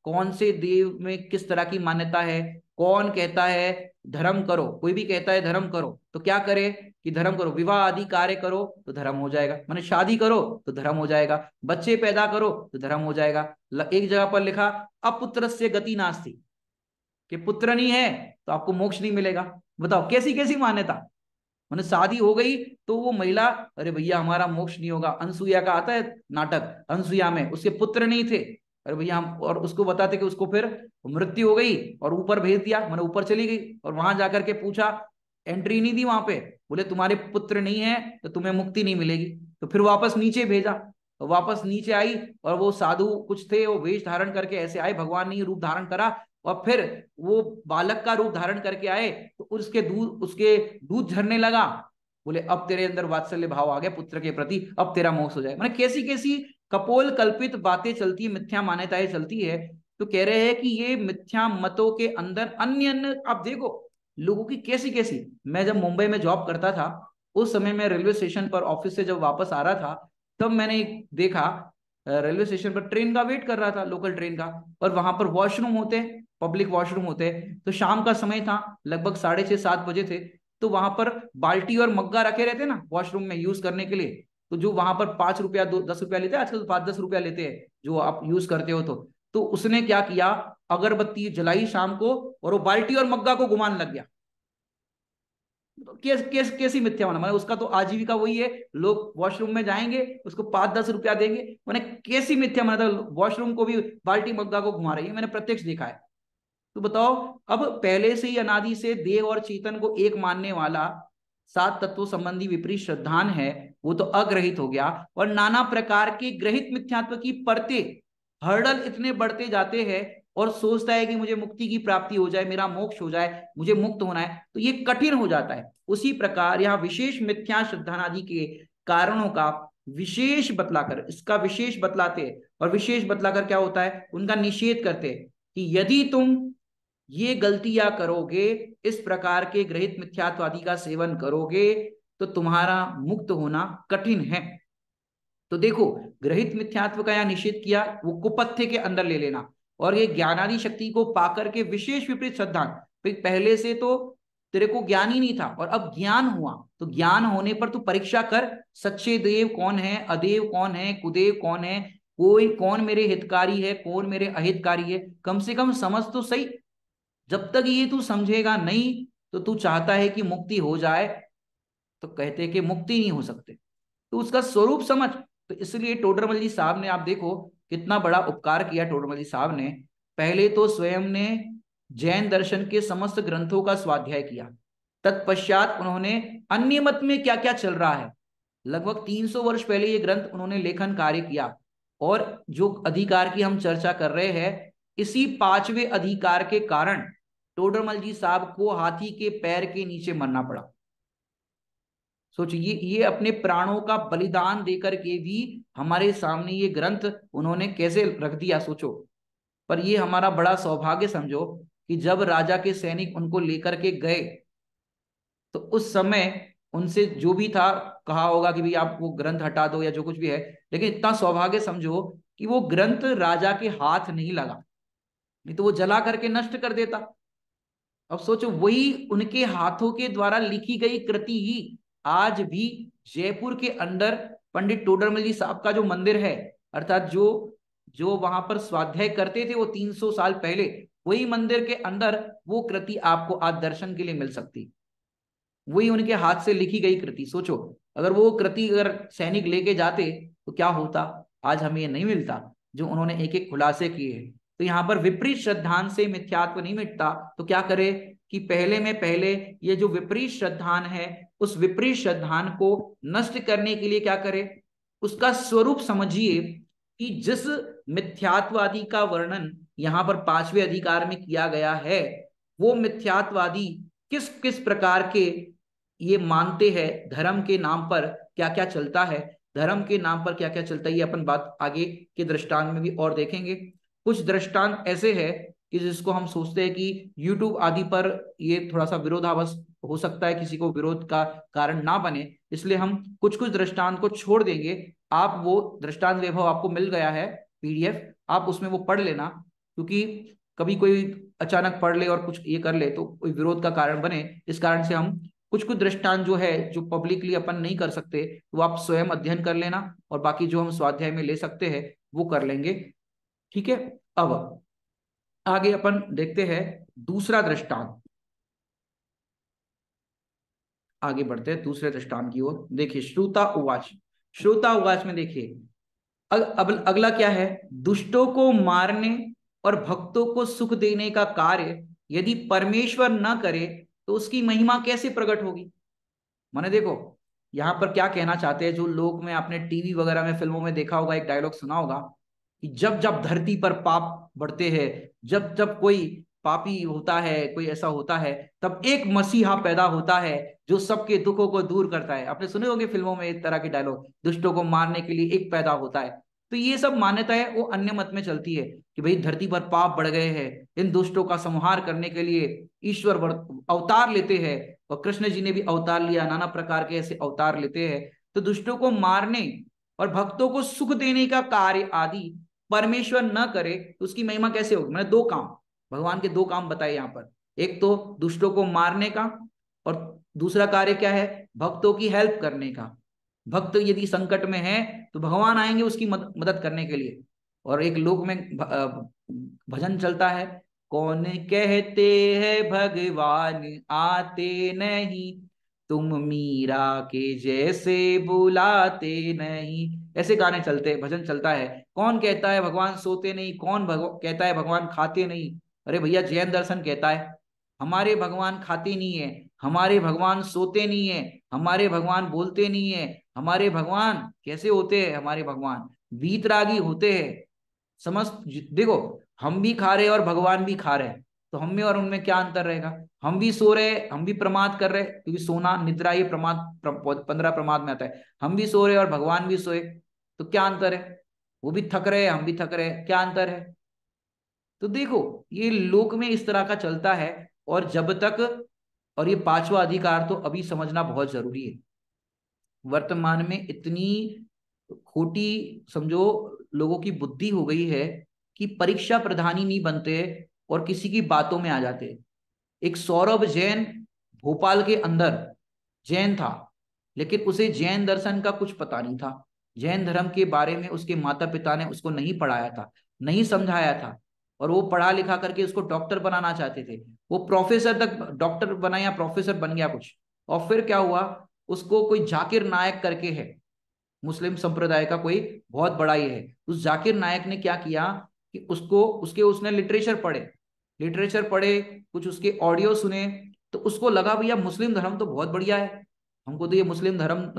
कौन से देव में किस तरह की मान्यता है, कौन कहता है धर्म करो, कोई भी कहता है धर्म करो तो क्या करे कि धर्म करो, विवाह आदि कार्य करो तो धर्म हो जाएगा, माने शादी करो तो धर्म हो जाएगा, बच्चे पैदा करो तो धर्म हो जाएगा। एक जगह पर लिखा अपुत्रस्य गति नास्ति, कि पुत्र नहीं है तो आपको मोक्ष नहीं मिलेगा। बताओ कैसी कैसी मान्यता। मैंने शादी हो गई तो वो महिला, अरे भैया हमारा मोक्ष नहीं होगा। अनसुईया का आता है नाटक, अनसुईया में उसके पुत्र नहीं थे, अरे भैया हम, और उसको बताते कि उसको फिर मृत्यु हो गई और ऊपर भेज दिया, मैंने ऊपर चली गई और वहां जाकर के पूछा, एंट्री नहीं दी वहां पे, बोले तुम्हारे पुत्र नहीं है तो तुम्हें मुक्ति नहीं मिलेगी। तो फिर वापस नीचे भेजा, तो वापस नीचे आई और वो साधु कुछ थे, वो वेश धारण करके ऐसे आए, भगवान ने रूप धारण करा और फिर वो बालक का रूप धारण करके आए तो उसके दूध झरने लगा। बोले अब तेरे अंदर वात्सल्य भाव आ गया पुत्र के प्रति, अब तेरा मोक्ष हो जाए। मैंने कैसी कैसी कपोल कल्पित बातें चलती है, मिथ्या मान्यताएं चलती है। तो कह रहे हैं कि ये मिथ्या मतों के अंदर अन्य अन्य, आप देखो लोगों की कैसी कैसी। मैं जब मुंबई में जॉब करता था उस समय मैं रेलवे स्टेशन पर ऑफिस से जब वापस आ रहा था तब मैंने देखा रेलवे स्टेशन पर ट्रेन का वेट कर रहा था, लोकल ट्रेन का, और वहां पर वॉशरूम होते, पब्लिक वॉशरूम होते। तो शाम का समय था, लगभग 6:30-7 बजे थे। तो वहां पर बाल्टी और मग्गा रखे रहते ना वॉशरूम में यूज करने के लिए। तो जो वहां पर 5 रुपया 10 रुपया लेते हैं, आजकल तो 5-10 रुपया लेते हैं जो आप यूज करते हो। तो उसने क्या किया, अगरबत्ती जलाई शाम को और वो बाल्टी और मग्गा को घुमाने लग गया। कैसी मिथ्या माना, मैंने उसका तो आजीविका वही है, लोग वॉशरूम में जाएंगे उसको 5-10 रुपया देंगे। मैंने कैसी मिथ्या माना था, वॉशरूम को भी बाल्टी मग्गा को घुमा रही है, मैंने प्रत्यक्ष देखा है। तो बताओ, अब पहले से ही अनादि से देव और चेतन को एक मानने वाला सात तत्वों संबंधी विपरीत श्रद्धान है, वो तो अग्रहित हो गया। और नाना प्रकार के ग्रहित मिथ्यात्व की परते, हर्डल इतने बढ़ते जाते हैं और सोचता है कि मुझे मुक्ति की प्राप्ति हो जाए, मेरा मोक्ष हो जाए, मुझे मुक्त होना है, तो ये कठिन हो जाता है। उसी प्रकार यहाँ विशेष मिथ्या श्रद्धान आदि के कारणों का विशेष बतलाकर, इसका विशेष बतलाते और विशेष बतलाकर क्या होता है, उनका निषेध करते कि यदि तुम ये गलतियां करोगे, इस प्रकार के ग्रहित मिथ्यात्वादी का सेवन करोगे तो तुम्हारा मुक्त होना कठिन है। तो देखो, ग्रहित मिथ्यात्व का यह निषेध किया, वो कुपथ्य के अंदर ले लेना, और ये ज्ञानादि शक्ति को पाकर के विशेष विपरीत श्रद्धा। पहले से तो तेरे को ज्ञान ही नहीं था और अब ज्ञान हुआ, तो ज्ञान होने पर तू परीक्षा कर, सच्चे देव कौन है, अदेव कौन है, कुदेव कौन है, कोई कौन मेरे हितकारी है, कौन मेरे अहितकारी है, कम से कम समझ तो सही। जब तक ये तू समझेगा नहीं तो तू चाहता है कि मुक्ति हो जाए, तो कहते कि मुक्ति नहीं हो सकते, तो उसका स्वरूप समझ। तो इसलिए टोडरमल जी साहब ने, आप देखो कितना बड़ा उपकार किया टोडरमल जी साहब ने। पहले तो स्वयं ने जैन दर्शन के समस्त ग्रंथों का स्वाध्याय किया, तत्पश्चात उन्होंने अन्य मत में क्या क्या चल रहा है, लगभग 300 वर्ष पहले ये ग्रंथ उन्होंने लेखन कार्य किया। और जो अधिकार की हम चर्चा कर रहे हैं, इसी पांचवें अधिकार के कारण टोडरमल जी साहब को हाथी के पैर के नीचे मरना पड़ा। सोचिए, ये अपने प्राणों का बलिदान देकर के भी हमारे सामने ये ग्रंथ उन्होंने कैसे रख दिया, सोचो। पर ये हमारा बड़ा सौभाग्य समझो कि जब राजा के सैनिक उनको लेकर के गए तो उस समय उनसे जो भी था कहा होगा कि भाई आप वो ग्रंथ हटा दो या जो कुछ भी है, लेकिन इतना सौभाग्य समझो कि वो ग्रंथ राजा के हाथ नहीं लगा, नहीं तो वो जला करके नष्ट कर देता। अब सोचो, वही उनके हाथों के द्वारा लिखी गई कृति ही आज भी जयपुर के अंदर पंडित टोडरमल जी साहब का जो मंदिर है, अर्थात जो जो वहां पर स्वाध्याय करते थे वो 300 साल पहले, वही मंदिर के अंदर वो कृति आपको आज दर्शन के लिए मिल सकती। वही उनके हाथ से लिखी गई कृति। सोचो, अगर वो कृति अगर सैनिक लेके जाते तो क्या होता, आज हमें ये नहीं मिलता जो उन्होंने एक एक खुलासे किए हैं। तो यहाँ पर विपरीत श्रद्धान से मिथ्यात्व नहीं मिटता, तो क्या करे कि पहले में पहले ये जो विपरीत श्रद्धान है, उस विपरीत श्रद्धान को नष्ट करने के लिए क्या करे, उसका स्वरूप समझिए कि जिस मिथ्यात्वादी का वर्णन यहाँ पर पांचवें अधिकार में किया गया है, वो मिथ्यात्वादी किस किस प्रकार के ये मानते हैं, धर्म के नाम पर क्या क्या चलता है, धर्म के नाम पर क्या क्या चलता है, ये अपन बात आगे के दृष्टांत में भी और देखेंगे। कुछ दृष्टांत ऐसे है कि जिसको हम सोचते हैं कि YouTube आदि पर ये थोड़ा सा विरोधाभास हो सकता है किसी को विरोध का कारण ना बने, इसलिए हम कुछ कुछ दृष्टांत को छोड़ देंगे। आप वो दृष्टांत वैभव आपको मिल गया है पीडीएफ, आप उसमें वो पढ़ लेना, क्योंकि कभी कोई अचानक पढ़ ले और कुछ ये कर ले तो कोई विरोध का कारण बने। इस कारण से हम कुछ कुछ दृष्टांत जो है, जो पब्लिकली अपन नहीं कर सकते, वो आप स्वयं अध्ययन कर लेना, और बाकी जो हम स्वाध्याय में ले सकते हैं वो कर लेंगे। ठीक है, अब आगे अपन देखते हैं दूसरा दृष्टांत। आगे बढ़ते हैं दूसरे दृष्टांत की ओर। देखिए श्रुता उवाच, श्रुता उवाच में देखिए अब अगला क्या है, दुष्टों को मारने और भक्तों को सुख देने का कार्य यदि परमेश्वर न करे तो उसकी महिमा कैसे प्रकट होगी। माने देखो यहां पर क्या कहना चाहते हैं, जो लोग में आपने टीवी वगैरह में फिल्मों में देखा होगा, एक डायलॉग सुना होगा कि जब जब धरती पर पाप बढ़ते हैं, जब जब कोई पापी होता है, कोई ऐसा होता है, तब एक मसीहा पैदा होता है जो सबके दुखों को दूर करता है। आपने सुने होंगे फिल्मों में इस तरह के डायलॉग, दुष्टों को मारने के लिए एक पैदा होता है। तो ये सब मान्यताएं वो अन्य मत में चलती है कि भाई धरती पर पाप बढ़ गए हैं, इन दुष्टों का संहार करने के लिए ईश्वर अवतार लेते हैं, और कृष्ण जी ने भी अवतार लिया, नाना प्रकार के ऐसे अवतार लेते हैं। तो दुष्टों को मारने और भक्तों को सुख देने का कार्य आदि परमेश्वर न करे तो उसकी महिमा कैसे होगी। मैंने दो काम, भगवान के दो काम बताए यहाँ पर, एक तो दुष्टों को मारने का, और दूसरा कार्य क्या है, भक्तों की हेल्प करने का। भक्त यदि संकट में है तो भगवान आएंगे उसकी मदद करने के लिए। और एक लोक में भजन चलता है, कौन कहते हैं भगवान आते नहीं, तुम मीरा के जैसे बुलाते नहीं। ऐसे गाने चलते हैं, भजन चलता है। कौन कहता है भगवान सोते नहीं, कौन कहता है भगवान खाते नहीं। अरे भैया जैन दर्शन कहता है हमारे भगवान खाते नहीं है, हमारे भगवान सोते नहीं है, हमारे भगवान बोलते नहीं है। हमारे भगवान कैसे होते हैं, हमारे भगवान वीतरागी होते हैं। समझ, देखो हम भी खा रहे हैं और भगवान भी खा रहे हैं, तो हम में और उनमें क्या अंतर रहेगा। हम भी सो रहे हैं, हम भी प्रमाद कर रहे हैं, क्योंकि सोना निद्रा ये प्रमाद 15 प्रमाद में आता है। हम भी सो रहे हैं और भगवान भी सोए, तो क्या अंतर है। वो भी थक रहे हैं, हम भी थक रहे हैं, क्या अंतर है। तो देखो ये लोक में इस तरह का चलता है। और जब तक, और ये पांचवा अधिकार तो अभी समझना बहुत जरूरी है, वर्तमान में इतनी खोटी समझो लोगों की बुद्धि हो गई है कि परीक्षा प्रधानी नहीं बनते और किसी की बातों में आ जाते। एक सौरभ जैन भोपाल के अंदर जैन था, लेकिन उसे जैन दर्शन का कुछ पता नहीं था। जैन धर्म के बारे में उसके माता पिता ने उसको नहीं पढ़ाया था, नहीं समझाया था, और वो पढ़ा लिखा करके उसको डॉक्टर बनाना चाहते थे। वो प्रोफेसर तक, डॉक्टर बना या प्रोफेसर बन गया कुछ। और फिर क्या हुआ, उसको कोई जाकिर नायक करके है, मुस्लिम संप्रदाय का कोई बहुत बड़ा ही है, उस जाकिर नायक ने क्या किया कि उसको उसने लिटरेचर पढ़े, कुछ उसके ऑडियो सुने, तो उसको लगा भैया मुस्लिम धर्म तो बहुत बढ़िया है, हमको तो ये मुस्लिम धर्म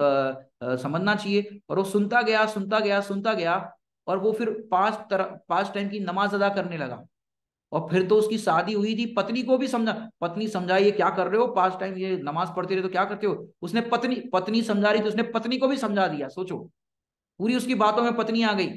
समझना चाहिए। और वो सुनता गया, सुनता गया, और वो फिर 5 टाइम की नमाज अदा करने लगा। और फिर तो उसकी शादी हुई थी, पत्नी को भी समझा, पत्नी समझाई ये क्या कर रहे हो, 5 टाइम ये नमाज पढ़ते रहे तो क्या करते हो। उसने पत्नी समझा रही थी, उसने पत्नी को भी समझा दिया। सोचो पूरी उसकी बातों में पत्नी आ गई,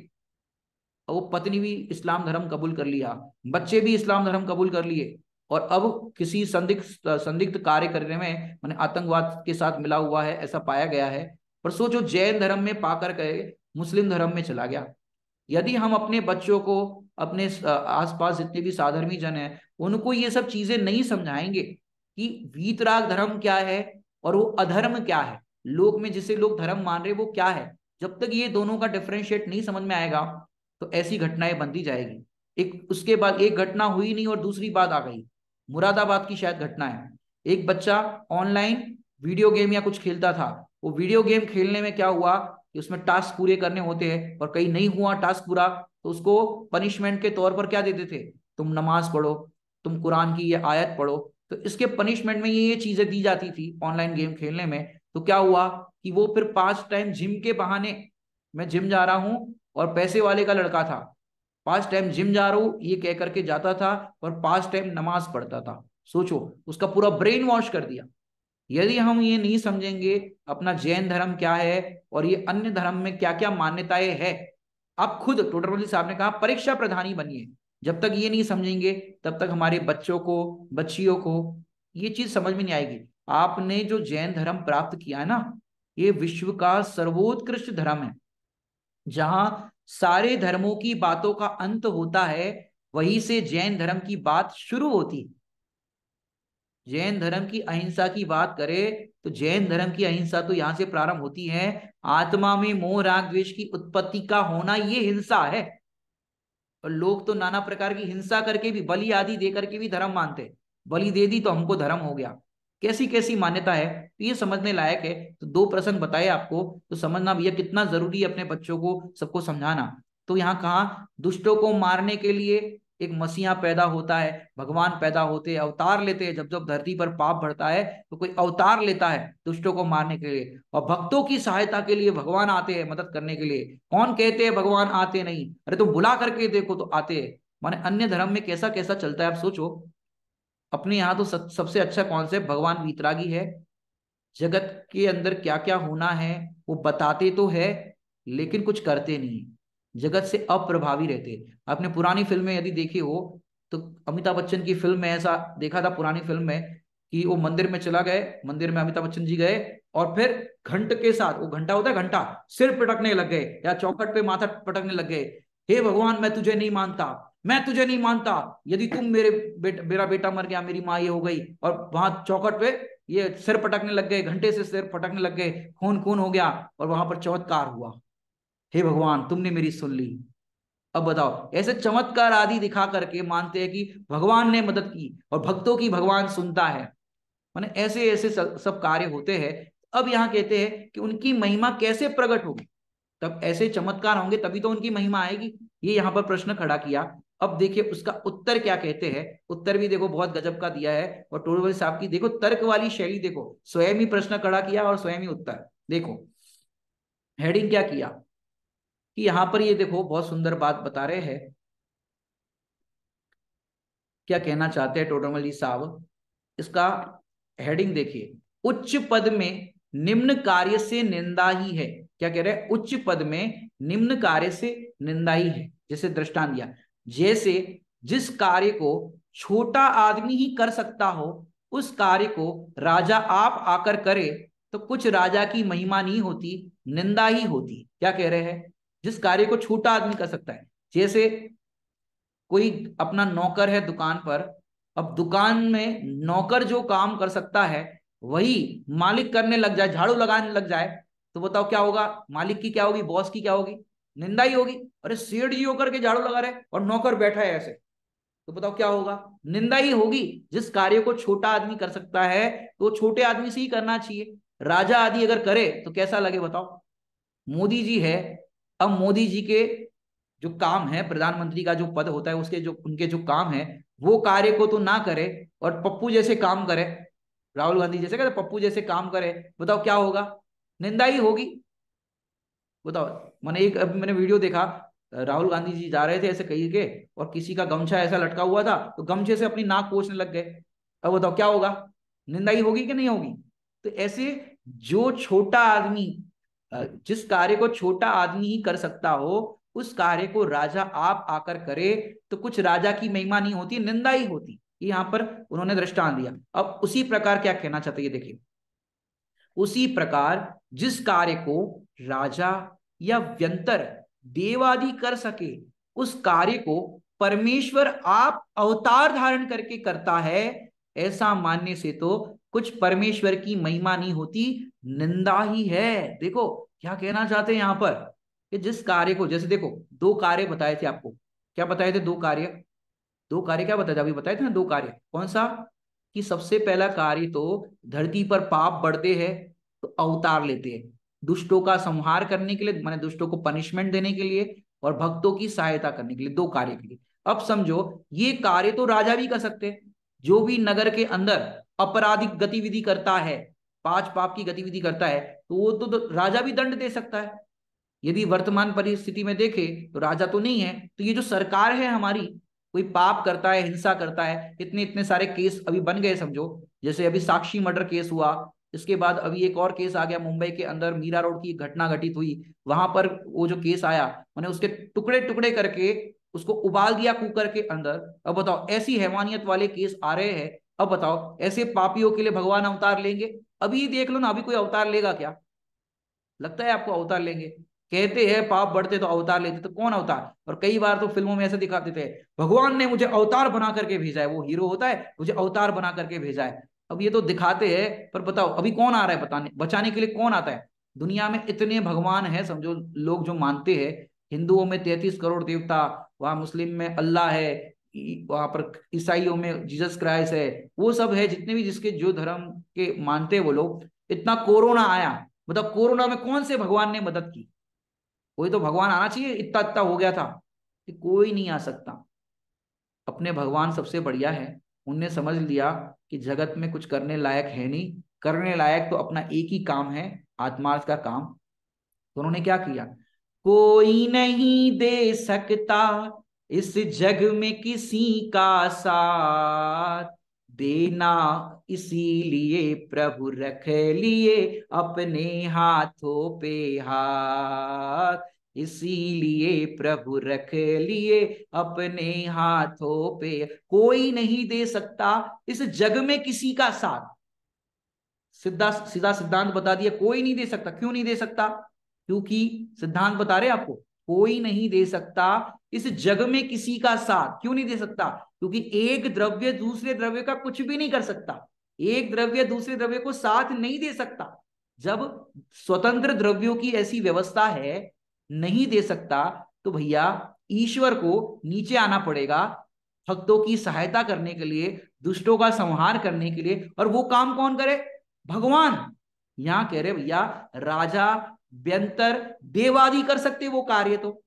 और वो पत्नी भी इस्लाम धर्म कबूल कर लिया, बच्चे भी इस्लाम धर्म कबूल कर लिए। और अब किसी संदिग्ध कार्य करने में मैंने आतंकवाद के साथ मिला हुआ है ऐसा पाया गया है। पर सोचो जैन धर्म में पाकर के मुस्लिम धर्म में चला गया। यदि हम अपने बच्चों को, अपने आसपास जितने भी साधर्मी जन हैं, उनको ये सब चीजें नहीं समझाएंगे कि वीतराग धर्म क्या है और वो अधर्म क्या है, लोक में जिसे लोग धर्म मान रहे वो क्या है, जब तक ये दोनों का डिफरेंशिएट नहीं समझ में आएगा तो ऐसी घटनाएं बनती जाएगी। एक उसके बाद एक घटना हुई नहीं और दूसरी बात आ गई, मुरादाबाद की शायद घटना है। एक बच्चा ऑनलाइन वीडियो गेम या कुछ खेलता था, वो वीडियो गेम खेलने में क्या हुआ कि उसमें टास्क पूरे करने होते हैं, और कहीं नहीं हुआ टास्क पूरा तो उसको पनिशमेंट के तौर पर क्या देते थे, तुम नमाज पढ़ो, तुम कुरान की ये आयत पढ़ो। तो इसके पनिशमेंट में ये चीजें दी जाती थी ऑनलाइन गेम खेलने में। तो क्या हुआ कि वो फिर 5 टाइम जिम के बहाने, मैं जिम जा रहा हूं, और पैसे वाले का लड़का था, 5 टाइम जिम जा रहा हूं ये कह करके जाता था, और 5 टाइम नमाज पढ़ता था। सोचो उसका पूरा ब्रेन वॉश कर दिया। यदि हम ये नहीं समझेंगे अपना जैन धर्म क्या है और ये अन्य धर्म में क्या क्या मान्यताएं है, आप खुद टोटरमल साहब ने कहा परीक्षा प्रधानी बनिए। जब तक ये नहीं समझेंगे तब तक हमारे बच्चों को, बच्चियों को ये चीज समझ में नहीं आएगी। आपने जो जैन धर्म प्राप्त किया है ना, ये विश्व का सर्वोत्कृष्ट धर्म है, जहां सारे धर्मों की बातों का अंत होता है, वहीं से जैन धर्म की बात शुरू होती है। जैन धर्म की अहिंसा की बात करें तो जैन धर्म की अहिंसा तो यहां से प्रारंभ होती है। आत्मा में मोह राग द्वेष की उत्पत्ति का होना ये हिंसा है। और लोग तो नाना प्रकार की हिंसा करके भी, बलि आदि दे करके भी धर्म मानते हैं। बलि दे दी तो हमको धर्म हो गया। कैसी कैसी मान्यता है, तो ये समझने लायक है। तो दो प्रसंग बताए आपको, तो समझना भैया कितना जरूरी है अपने बच्चों को सबको समझाना। तो यहाँ कहा दुष्टों को मारने के लिए एक मसीहा पैदा होता है, भगवान पैदा होते हैं, अवतार लेते हैं। जब जब धरती पर पाप बढ़ता है तो कोई अवतार लेता है दुष्टों को मारने के लिए, और भक्तों की सहायता के लिए भगवान आते हैं मदद करने के लिए। कौन कहते हैं भगवान आते नहीं? अरे तुम बुला करके देखो तो आते हैं। माने अन्य धर्म में कैसा कैसा चलता है आप सोचो। अपने यहाँ तो सबसे अच्छा कॉन्सेप्ट भगवान वीतरागी है। जगत के अंदर क्या क्या होना है वो बताते तो है, लेकिन कुछ करते नहीं, जगत से अप्रभावी रहते। आपने पुरानी फिल्में यदि देखी हो तो अमिताभ बच्चन की फिल्म में ऐसा देखा था, पुरानी फिल्म में, कि वो मंदिर में चला गए, मंदिर में अमिताभ बच्चन जी गए, और फिर घंट के साथ, वो घंटा होता है घंटा, सिर पटकने लग गए या चौखट पे माथा पटकने लग गए। हे भगवान मैं तुझे नहीं मानता, मैं तुझे नहीं मानता, यदि तुम मेरा बेटा मर गया, मेरी माँ ये हो गई। और वहां चौखट पे ये सिर पटकने लग गए, घंटे से सिर पटकने लग गए, खून खून हो गया, और वहां पर चमत्कार हुआ। हे भगवान तुमने मेरी सुन ली। अब बताओ, ऐसे चमत्कार आदि दिखा करके मानते हैं कि भगवान ने मदद की और भक्तों की भगवान सुनता है। माने ऐसे ऐसे सब कार्य होते हैं। अब यहाँ कहते हैं कि उनकी महिमा कैसे प्रकट होगी, तब ऐसे चमत्कार होंगे तभी तो उनकी महिमा आएगी। ये यहाँ पर प्रश्न खड़ा किया। अब देखिए उसका उत्तर क्या कहते हैं। उत्तर भी देखो बहुत गजब का दिया है। और टोडरमल साहब की देखो तर्क वाली शैली, देखो स्वयं ही प्रश्न खड़ा किया और स्वयं ही उत्तर। देखो हेडिंग क्या किया कि यहां पर ये देखो बहुत सुंदर बात बता रहे हैं। क्या कहना चाहते हैं टोडरमल जी साहब, इसका हेडिंग देखिए, उच्च पद में निम्न कार्य से निंदा ही है। क्या कह रहे हैं? उच्च पद में निम्न कार्य से निंदा ही है। जैसे दृष्टांत दिया, जैसे जिस कार्य को छोटा आदमी ही कर सकता हो, उस कार्य को राजा आप आकर करे तो कुछ राजा की महिमा नहीं होती, निंदा ही होती। क्या कह रहे हैं? जिस कार्य को छोटा आदमी कर सकता है, जैसे कोई अपना नौकर है दुकान पर, अब दुकान में नौकर जो काम कर सकता है वही मालिक करने लग जाए, झाड़ू लगाने लग जाए, तो बताओ क्या होगा? मालिक की क्या होगी, बॉस की क्या होगी? निंदा ही होगी। अरे सेठ जी होकर के झाड़ू लगा रहे और नौकर बैठा है ऐसे, तो बताओ क्या होगा? निंदा ही होगी। जिस कार्य को छोटा आदमी कर सकता है तो छोटे आदमी से ही करना चाहिए। राजा आदि अगर करे तो कैसा लगे बताओ? मोदी जी है, अब मोदी जी के जो काम है, प्रधानमंत्री का जो पद होता है उसके जो उनके जो काम है, वो कार्य को तो ना करे और पप्पू जैसे काम करे, राहुल गांधी जैसे कहते पप्पू जैसे काम करे, बताओ क्या होगा? निंदा ही होगी। बताओ। मैंने एक अभी मैंने वीडियो देखा, राहुल गांधी जी जा रहे थे ऐसे कहीं के, और किसी का गमछा ऐसा लटका हुआ था तो गमछे से अपनी नाक पोंछने लग गए। अब बताओ क्या होगा? निंदा ही होगी कि नहीं होगी? तो ऐसे जो छोटा आदमी, जिस कार्य को छोटा आदमी ही कर सकता हो, उस कार्य को राजा आप आकर करे तो कुछ राजा की महिमा नहीं होती, निंदा ही होती। ये यहां पर उन्होंने दृष्टांत दिया। अब उसी प्रकार क्या कहना चाहते हैं देखिए, उसी प्रकार जिस कार्य को राजा या व्यंतर देवादि कर सके, उस कार्य को परमेश्वर आप अवतार धारण करके करता है, ऐसा मानने से तो कुछ परमेश्वर की महिमा नहीं होती, निंदा ही है। देखो क्या कहना चाहते हैं यहां पर, कि जिस कार्य को, जैसे देखो दो कार्य बताए थे आपको। क्या बताए थे? दो कार्य। दो कार्य क्या बताए थे? अभी बताए थे ना दो कार्य। कौन सा? कि सबसे पहला कार्य तो धरती पर पाप बढ़ते हैं तो अवतार लेते हैं, दुष्टों का संहार करने के लिए, माने दुष्टों को पनिशमेंट देने के लिए, और भक्तों की सहायता करने के लिए, दो कार्य के लिए। अब समझो ये कार्य तो राजा भी कर सकते हैं। जो भी नगर के अंदर आपराधिक गतिविधि करता है, पांच पाप की गतिविधि करता है, तो वो तो राजा भी दंड दे सकता है। यदि वर्तमान परिस्थिति में देखे तो राजा तो नहीं है, तो ये जो सरकार है हमारी, कोई पाप करता है, हिंसा करता है, इतने इतने सारे केस अभी बन गए समझो। जैसे अभी साक्षी मर्डर केस हुआ, इसके बाद अभी एक और केस आ गया, मुंबई के अंदर मीरा रोड की घटना घटित हुई, वहां पर वो जो केस आया, मैंने उसके टुकड़े टुकड़े करके उसको उबाल दिया कुकर के अंदर। अब बताओ ऐसी हैवानियत वाले केस आ रहे हैं। अब बताओ ऐसे पापियों के लिए भगवान अवतार लेंगे? अभी देख लो ना, अभी कोई अवतार लेगा क्या? लगता है आपको अवतार लेंगे? कहते हैं पाप बढ़ते तो अवतार लेते, तो कौन अवतार? और कई बार तो फिल्मों में ऐसे दिखा देते हैं, भगवान ने मुझे अवतार बना करके भेजा है, वो हीरो होता है, मुझे अवतार बना करके भेजा है। अब ये तो दिखाते हैं, पर बताओ अभी कौन आ रहा है बताने बचाने के लिए? कौन आता है? दुनिया में इतने भगवान हैं, समझो लोग जो मानते हैं। हिंदुओं में 33 करोड़ देवता, वहां मुस्लिम में अल्लाह है, वहां पर ईसाइयों में जीसस क्राइस्ट है, वो सब है जितने भी जिसके जो धर्म के मानते हैं वो लोग। इतना कोरोना आया, मतलब कोरोना में कौन से भगवान ने मदद की? कोई तो भगवान आना चाहिए, इतना इतना हो गया था कि कोई नहीं आ सकता। अपने भगवान सबसे बढ़िया है। उनने समझ लिया कि जगत में कुछ करने लायक है नहीं, करने लायक तो अपना एक ही काम है, आत्मार्थ का काम। तो उन्होंने क्या किया? कोई नहीं दे सकता इस जग में किसी का साथ, देना इसीलिए प्रभु रख लिए अपने हाथों पे हाथ, इसीलिए प्रभु रख लिए अपने हाथों पे। कोई नहीं दे सकता इस जग में किसी का साथ। सीधा सीधा सिद्धांत बता दिया, कोई नहीं दे सकता। क्यों नहीं दे सकता? क्योंकि सिद्धांत बता रहे हैं आपको, कोई नहीं दे सकता इस जग में किसी का साथ। क्यों नहीं दे सकता? क्योंकि एक द्रव्य दूसरे द्रव्य का कुछ भी नहीं कर सकता। एक द्रव्य दूसरे द्रव्य को साथ नहीं दे सकता। जब स्वतंत्र द्रव्यों की ऐसी व्यवस्था है, नहीं दे सकता, तो भैया ईश्वर को नीचे आना पड़ेगा, भक्तों की सहायता करने के लिए, दुष्टों का संहार करने के लिए। और वो काम कौन करे? भगवान। यहां कह रहे भैया, राजा, व्यंतर, देवादि कर सकते वो कार्य। तो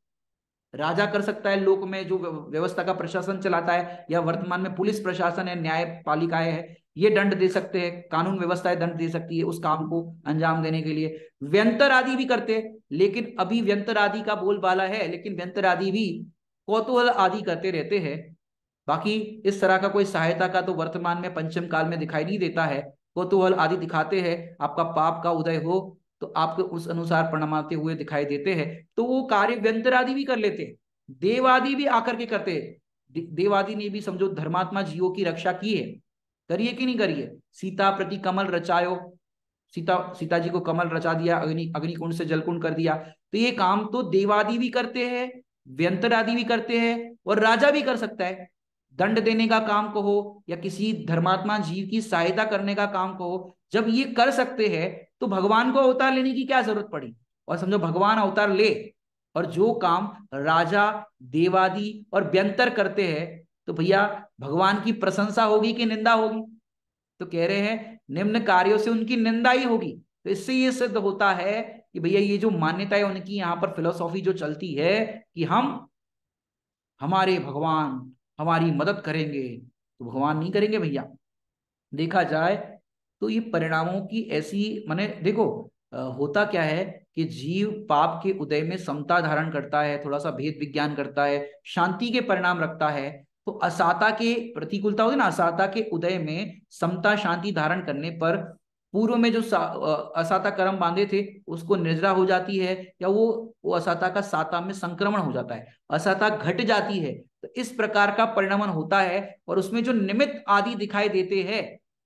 राजा कर सकता है, लोक में जो व्यवस्था का प्रशासन चलाता है, या वर्तमान में पुलिस प्रशासन है, न्यायपालिकाएं है, ये दंड दे सकते हैं, कानून व्यवस्थाएं दंड दे सकती है उस काम को अंजाम देने के लिए। व्यंतर आदि भी करते हैं, लेकिन अभी व्यंतर आदि का बोलबाला है, लेकिन व्यंतर आदि भी कौतूहल आदि करते रहते हैं। बाकी इस तरह का कोई सहायता का तो वर्तमान में पंचम काल में दिखाई नहीं देता है। कौतूहल आदि दिखाते हैं, आपका पाप का उदय हो तो आपको उस अनुसार प्रणामाते हुए दिखाई देते हैं, तो वो कार्य व्यंतर आदि भी कर लेते हैं। देवादि भी आकर के करते हैं। देवादि ने भी समझो धर्मात्मा जीवों की रक्षा की है, करिए कि नहीं करिए? सीता प्रति कमल रचायो, सीता सीता जी को कमल रचा दिया, अग्निकुंड से जलकुंड कर दिया। तो ये काम तो देवादि भी करते हैं, व्यंतर आदि भी करते हैं, और राजा भी कर सकता है। दंड देने का काम कहो या किसी धर्मात्मा जीव की सहायता करने का काम कहो, जब ये कर सकते हैं तो भगवान को अवतार लेने की क्या जरूरत पड़ी? और समझो भगवान अवतार ले, और जो काम राजा, देवादि और व्यंतर करते हैं, तो भैया भगवान की प्रशंसा होगी कि निंदा होगी? तो कह रहे हैं निम्न कार्यों से उनकी निंदा ही होगी। तो इससे ये सिद्ध होता है कि भैया ये जो मान्यता है उनकी, यहाँ पर फिलोसॉफी जो चलती है कि हम, हमारे भगवान हमारी मदद करेंगे, तो भगवान नहीं करेंगे भैया। देखा जाए तो ये परिणामों की ऐसी, माने देखो होता क्या है कि जीव पाप के उदय में समता धारण करता है, थोड़ा सा भेद विज्ञान करता है, शांति के परिणाम रखता है। तो असाता के प्रतिकूलता होती है ना, असाता के उदय में समता शांति धारण करने पर पूर्व में जो असाता कर्म बांधे थे उसको निर्जरा हो जाती है, या वो असाता का साता में संक्रमण हो जाता है, असाता घट जाती है। तो इस प्रकार का परिणमन होता है, और उसमें जो निमित्त आदि दिखाई देते हैं,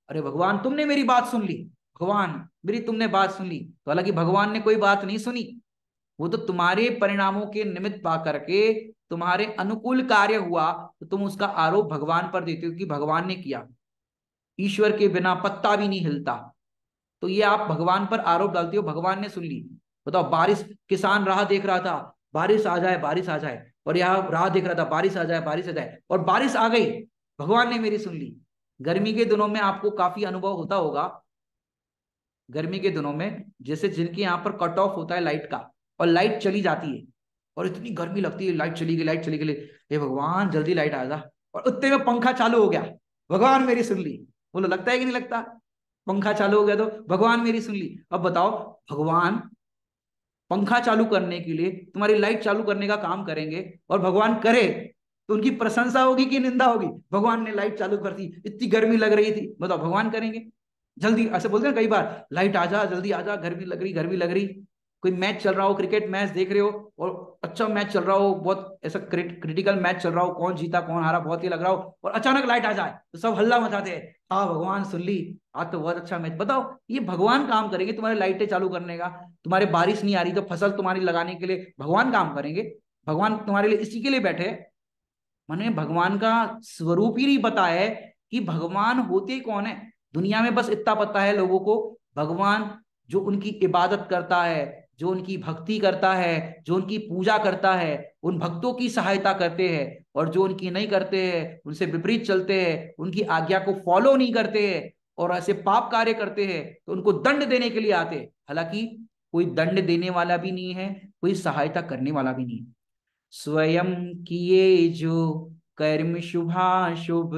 अरे भगवान तुमने मेरी बात सुन ली, भगवान मेरी तुमने बात सुन ली, तो हालांकि भगवान ने कोई बात नहीं सुनी, वो तो तुम्हारे परिणामों के निमित्त पा करके तुम्हारे अनुकूल कार्य हुआ, तो तुम उसका आरोप भगवान पर देते हो कि भगवान ने किया। ईश्वर के बिना पत्ता भी नहीं हिलता, तो ये आप भगवान पर आरोप डालते हो भगवान ने सुन ली। बताओ, बारिश, किसान राह देख रहा था बारिश आ जाए बारिश आ जाए, और यहाँ राह देख रहा था बारिश आ जाए बारिश आ जाए, और बारिश आ गई, भगवान ने मेरी सुन ली। गर्मी के दिनों में आपको काफी अनुभव होता होगा, गर्मी के दिनों में जैसे जिनके यहाँ पर कट ऑफ होता है लाइट का, और लाइट चली जाती है, और इतनी गर्मी लगती है, लाइट चली गई लाइट चली गई, हे भगवान जल्दी लाइट आ जा, और उतने में पंखा चालू हो गया, भगवान मेरी सुन ली। बोलो लगता है कि नहीं लगता? पंखा चालू हो गया तो भगवान मेरी सुन ली। अब बताओ, भगवान पंखा चालू करने के लिए तुम्हारी लाइट चालू करने का काम करेंगे, और भगवान करे तो उनकी प्रशंसा होगी कि निंदा होगी? भगवान ने लाइट चालू कर दी, इतनी गर्मी लग रही थी, बताओ भगवान करेंगे? जल्दी ऐसे बोलते हैं कई बार, लाइट आ जा जल्दी आ जा, गर्मी लग रही गर्मी लग रही। कोई मैच चल रहा हो, क्रिकेट मैच देख रहे हो और अच्छा मैच चल रहा हो, बहुत ऐसा क्रिटिकल मैच चल रहा हो, कौन जीता कौन हारा बहुत ही लग रहा हो, और अचानक लाइट आ जाए तो सब हल्ला मचाते हैं, हाँ भगवान सुन ली, आज तो बहुत अच्छा मैच। बताओ ये भगवान काम करेंगे तुम्हारे लाइटें चालू करने का? तुम्हारे बारिश नहीं आ रही तो फसल तुम्हारी लगाने के लिए भगवान काम करेंगे? भगवान तुम्हारे लिए इसी के लिए बैठे? माने भगवान का स्वरूप ही नहीं पता है कि भगवान होते कौन है। दुनिया में बस इतना पता है लोगों को, भगवान जो उनकी इबादत करता है, जो उनकी भक्ति करता है, जो उनकी पूजा करता है, उन भक्तों की सहायता करते हैं, और जो उनकी नहीं करते हैं, उनसे विपरीत चलते हैं, उनकी आज्ञा को फॉलो नहीं करते हैं और ऐसे पाप कार्य करते हैं, तो उनको दंड देने के लिए आते हैं। हालांकि कोई दंड देने वाला भी नहीं है, कोई सहायता करने वाला भी नहीं है। स्वयं किए जो कर्म शुभाशुभ,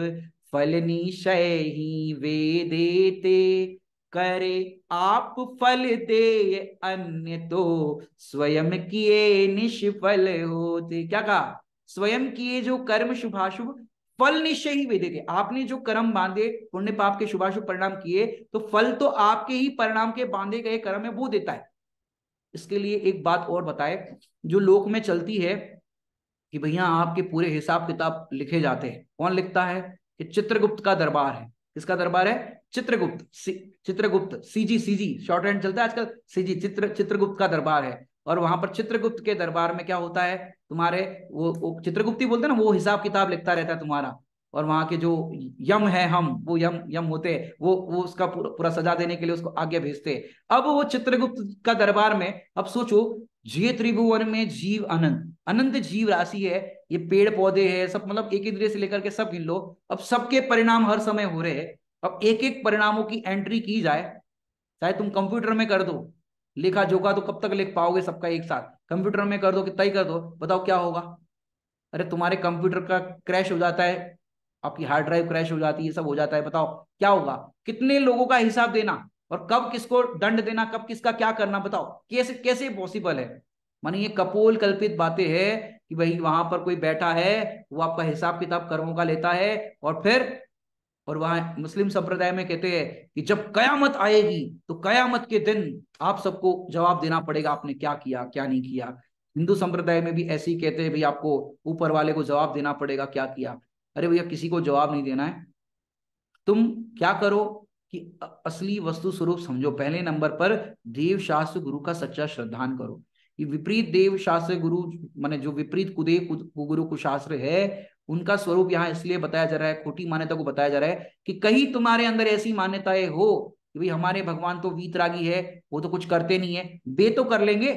फल निश्चय ही वे देते, करे आप फल दे अन्य तो, स्वयं किए निष्फल होते। क्या कहा? स्वयं किए जो कर्म शुभाशुभ, फल निश्चय ही वे देते। आपने जो कर्म बांधे, पुण्य पाप के शुभाशुभ परिणाम किए, तो फल तो आपके ही परिणाम के बांधे गए कर्म है वो देता है। इसके लिए एक बात और बताए जो लोक में चलती है कि भैया आपके पूरे हिसाब किताब लिखे जाते हैं। कौन लिखता है? कि चित्रगुप्त का दरबार है। किसका दरबार है? Chitragupta. Chitragupta, CG, CG short hand चलता है आजकल, सीजी, चित्रगुप्त का दरबार है। और वहां पर चित्रगुप्त के दरबार में क्या होता है, तुम्हारे वो चित्रगुप्त ही बोलते हैं ना, वो हिसाब किताब लिखता रहता है तुम्हारा। और वहां के जो यम है, हम वो यम यम होते हैं, वो उसका पूरा सजा देने के लिए उसको आगे भेजते हैं। अब वो चित्रगुप्त का दरबार में, अब सोचो, जे त्रिभुवन में जीव अनंत, अनंत जीव राशि है, ये पेड़ पौधे हैं सब, मतलब एक इंद्रिय से लेकर के सब गिन लो। अब सबके परिणाम हर समय हो रहे हैं। अब एक एक परिणामों की एंट्री की जाए, चाहे तुम कंप्यूटर में कर दो, लेखा जोखा तो कब तक लिख पाओगे सबका एक साथ? कंप्यूटर में कर दो, कितना ही कर दो, बताओ क्या होगा? अरे तुम्हारे कंप्यूटर का क्रैश हो जाता है, आपकी हार्ड ड्राइव क्रैश हो जाती है, सब हो जाता है, बताओ क्या होगा? कितने लोगों का हिसाब देना, और कब किसको दंड देना, कब किसका क्या करना, बताओ कैसे कैसे पॉसिबल है? माने ये कपोल कल्पित बातें हैं कि भाई वहां पर कोई बैठा है, वो आपका हिसाब किताब कर्मों का लेता है, और फिर, और वहां मुस्लिम संप्रदाय में कहते हैं कि जब कयामत आएगी तो कयामत के दिन आप सबको जवाब देना पड़ेगा, आपने क्या किया क्या नहीं किया। हिंदू संप्रदाय में भी ऐसे ही कहते हैं, भाई आपको ऊपर वाले को जवाब देना पड़ेगा क्या किया। अरे भैया किसी को जवाब नहीं देना है। तुम क्या करो कि असली वस्तु स्वरूप समझो। पहले नंबर पर देव शास्त्र गुरु का सच्चा श्रद्धान करो। ये विपरीत देव शास्त्र गुरु, माने जो विपरीत कुदेव कुगुरु कुशास्त्र है, उनका स्वरूप यहाँ इसलिए बताया जा रहा है, खोटी मान्यता को बताया जा रहा है कि कहीं तुम्हारे अंदर ऐसी मान्यताएं हो कि भाई हमारे भगवान तो वीतरागी है, वो तो कुछ करते नहीं है, बे तो कर लेंगे,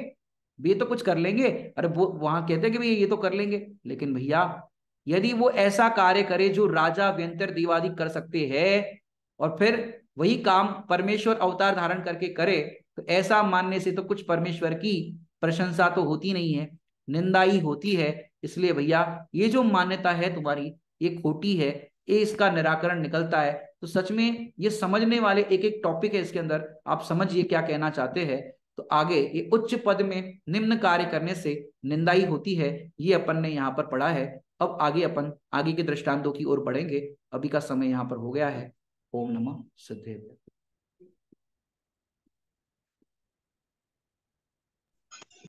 बे तो कुछ कर लेंगे। अरे वो वहां कहते हैं कि भैया ये तो कर लेंगे, लेकिन भैया यदि वो ऐसा कार्य करे जो राजा व्यंतर दीवादी कर सकते हैं, और फिर वही काम परमेश्वर अवतार धारण करके करे, तो ऐसा मानने से तो कुछ परमेश्वर की प्रशंसा तो होती नहीं है, निंदा ही होती है। इसलिए भैया ये जो मान्यता है तुम्हारी, ये खोटी है, ये इसका निराकरण निकलता है। तो सच में ये समझने वाले एक एक टॉपिक है इसके अंदर, आप समझिए क्या कहना चाहते हैं। तो आगे ये उच्च पद में निम्न कार्य करने से निंदा ही होती है, ये अपन ने यहाँ पर पढ़ा है। अब आगे अपन आगे के दृष्टांतों की ओर बढ़ेंगे। अभी का समय यहाँ पर हो गया है। ओम नमः सिद्धेश्वराय।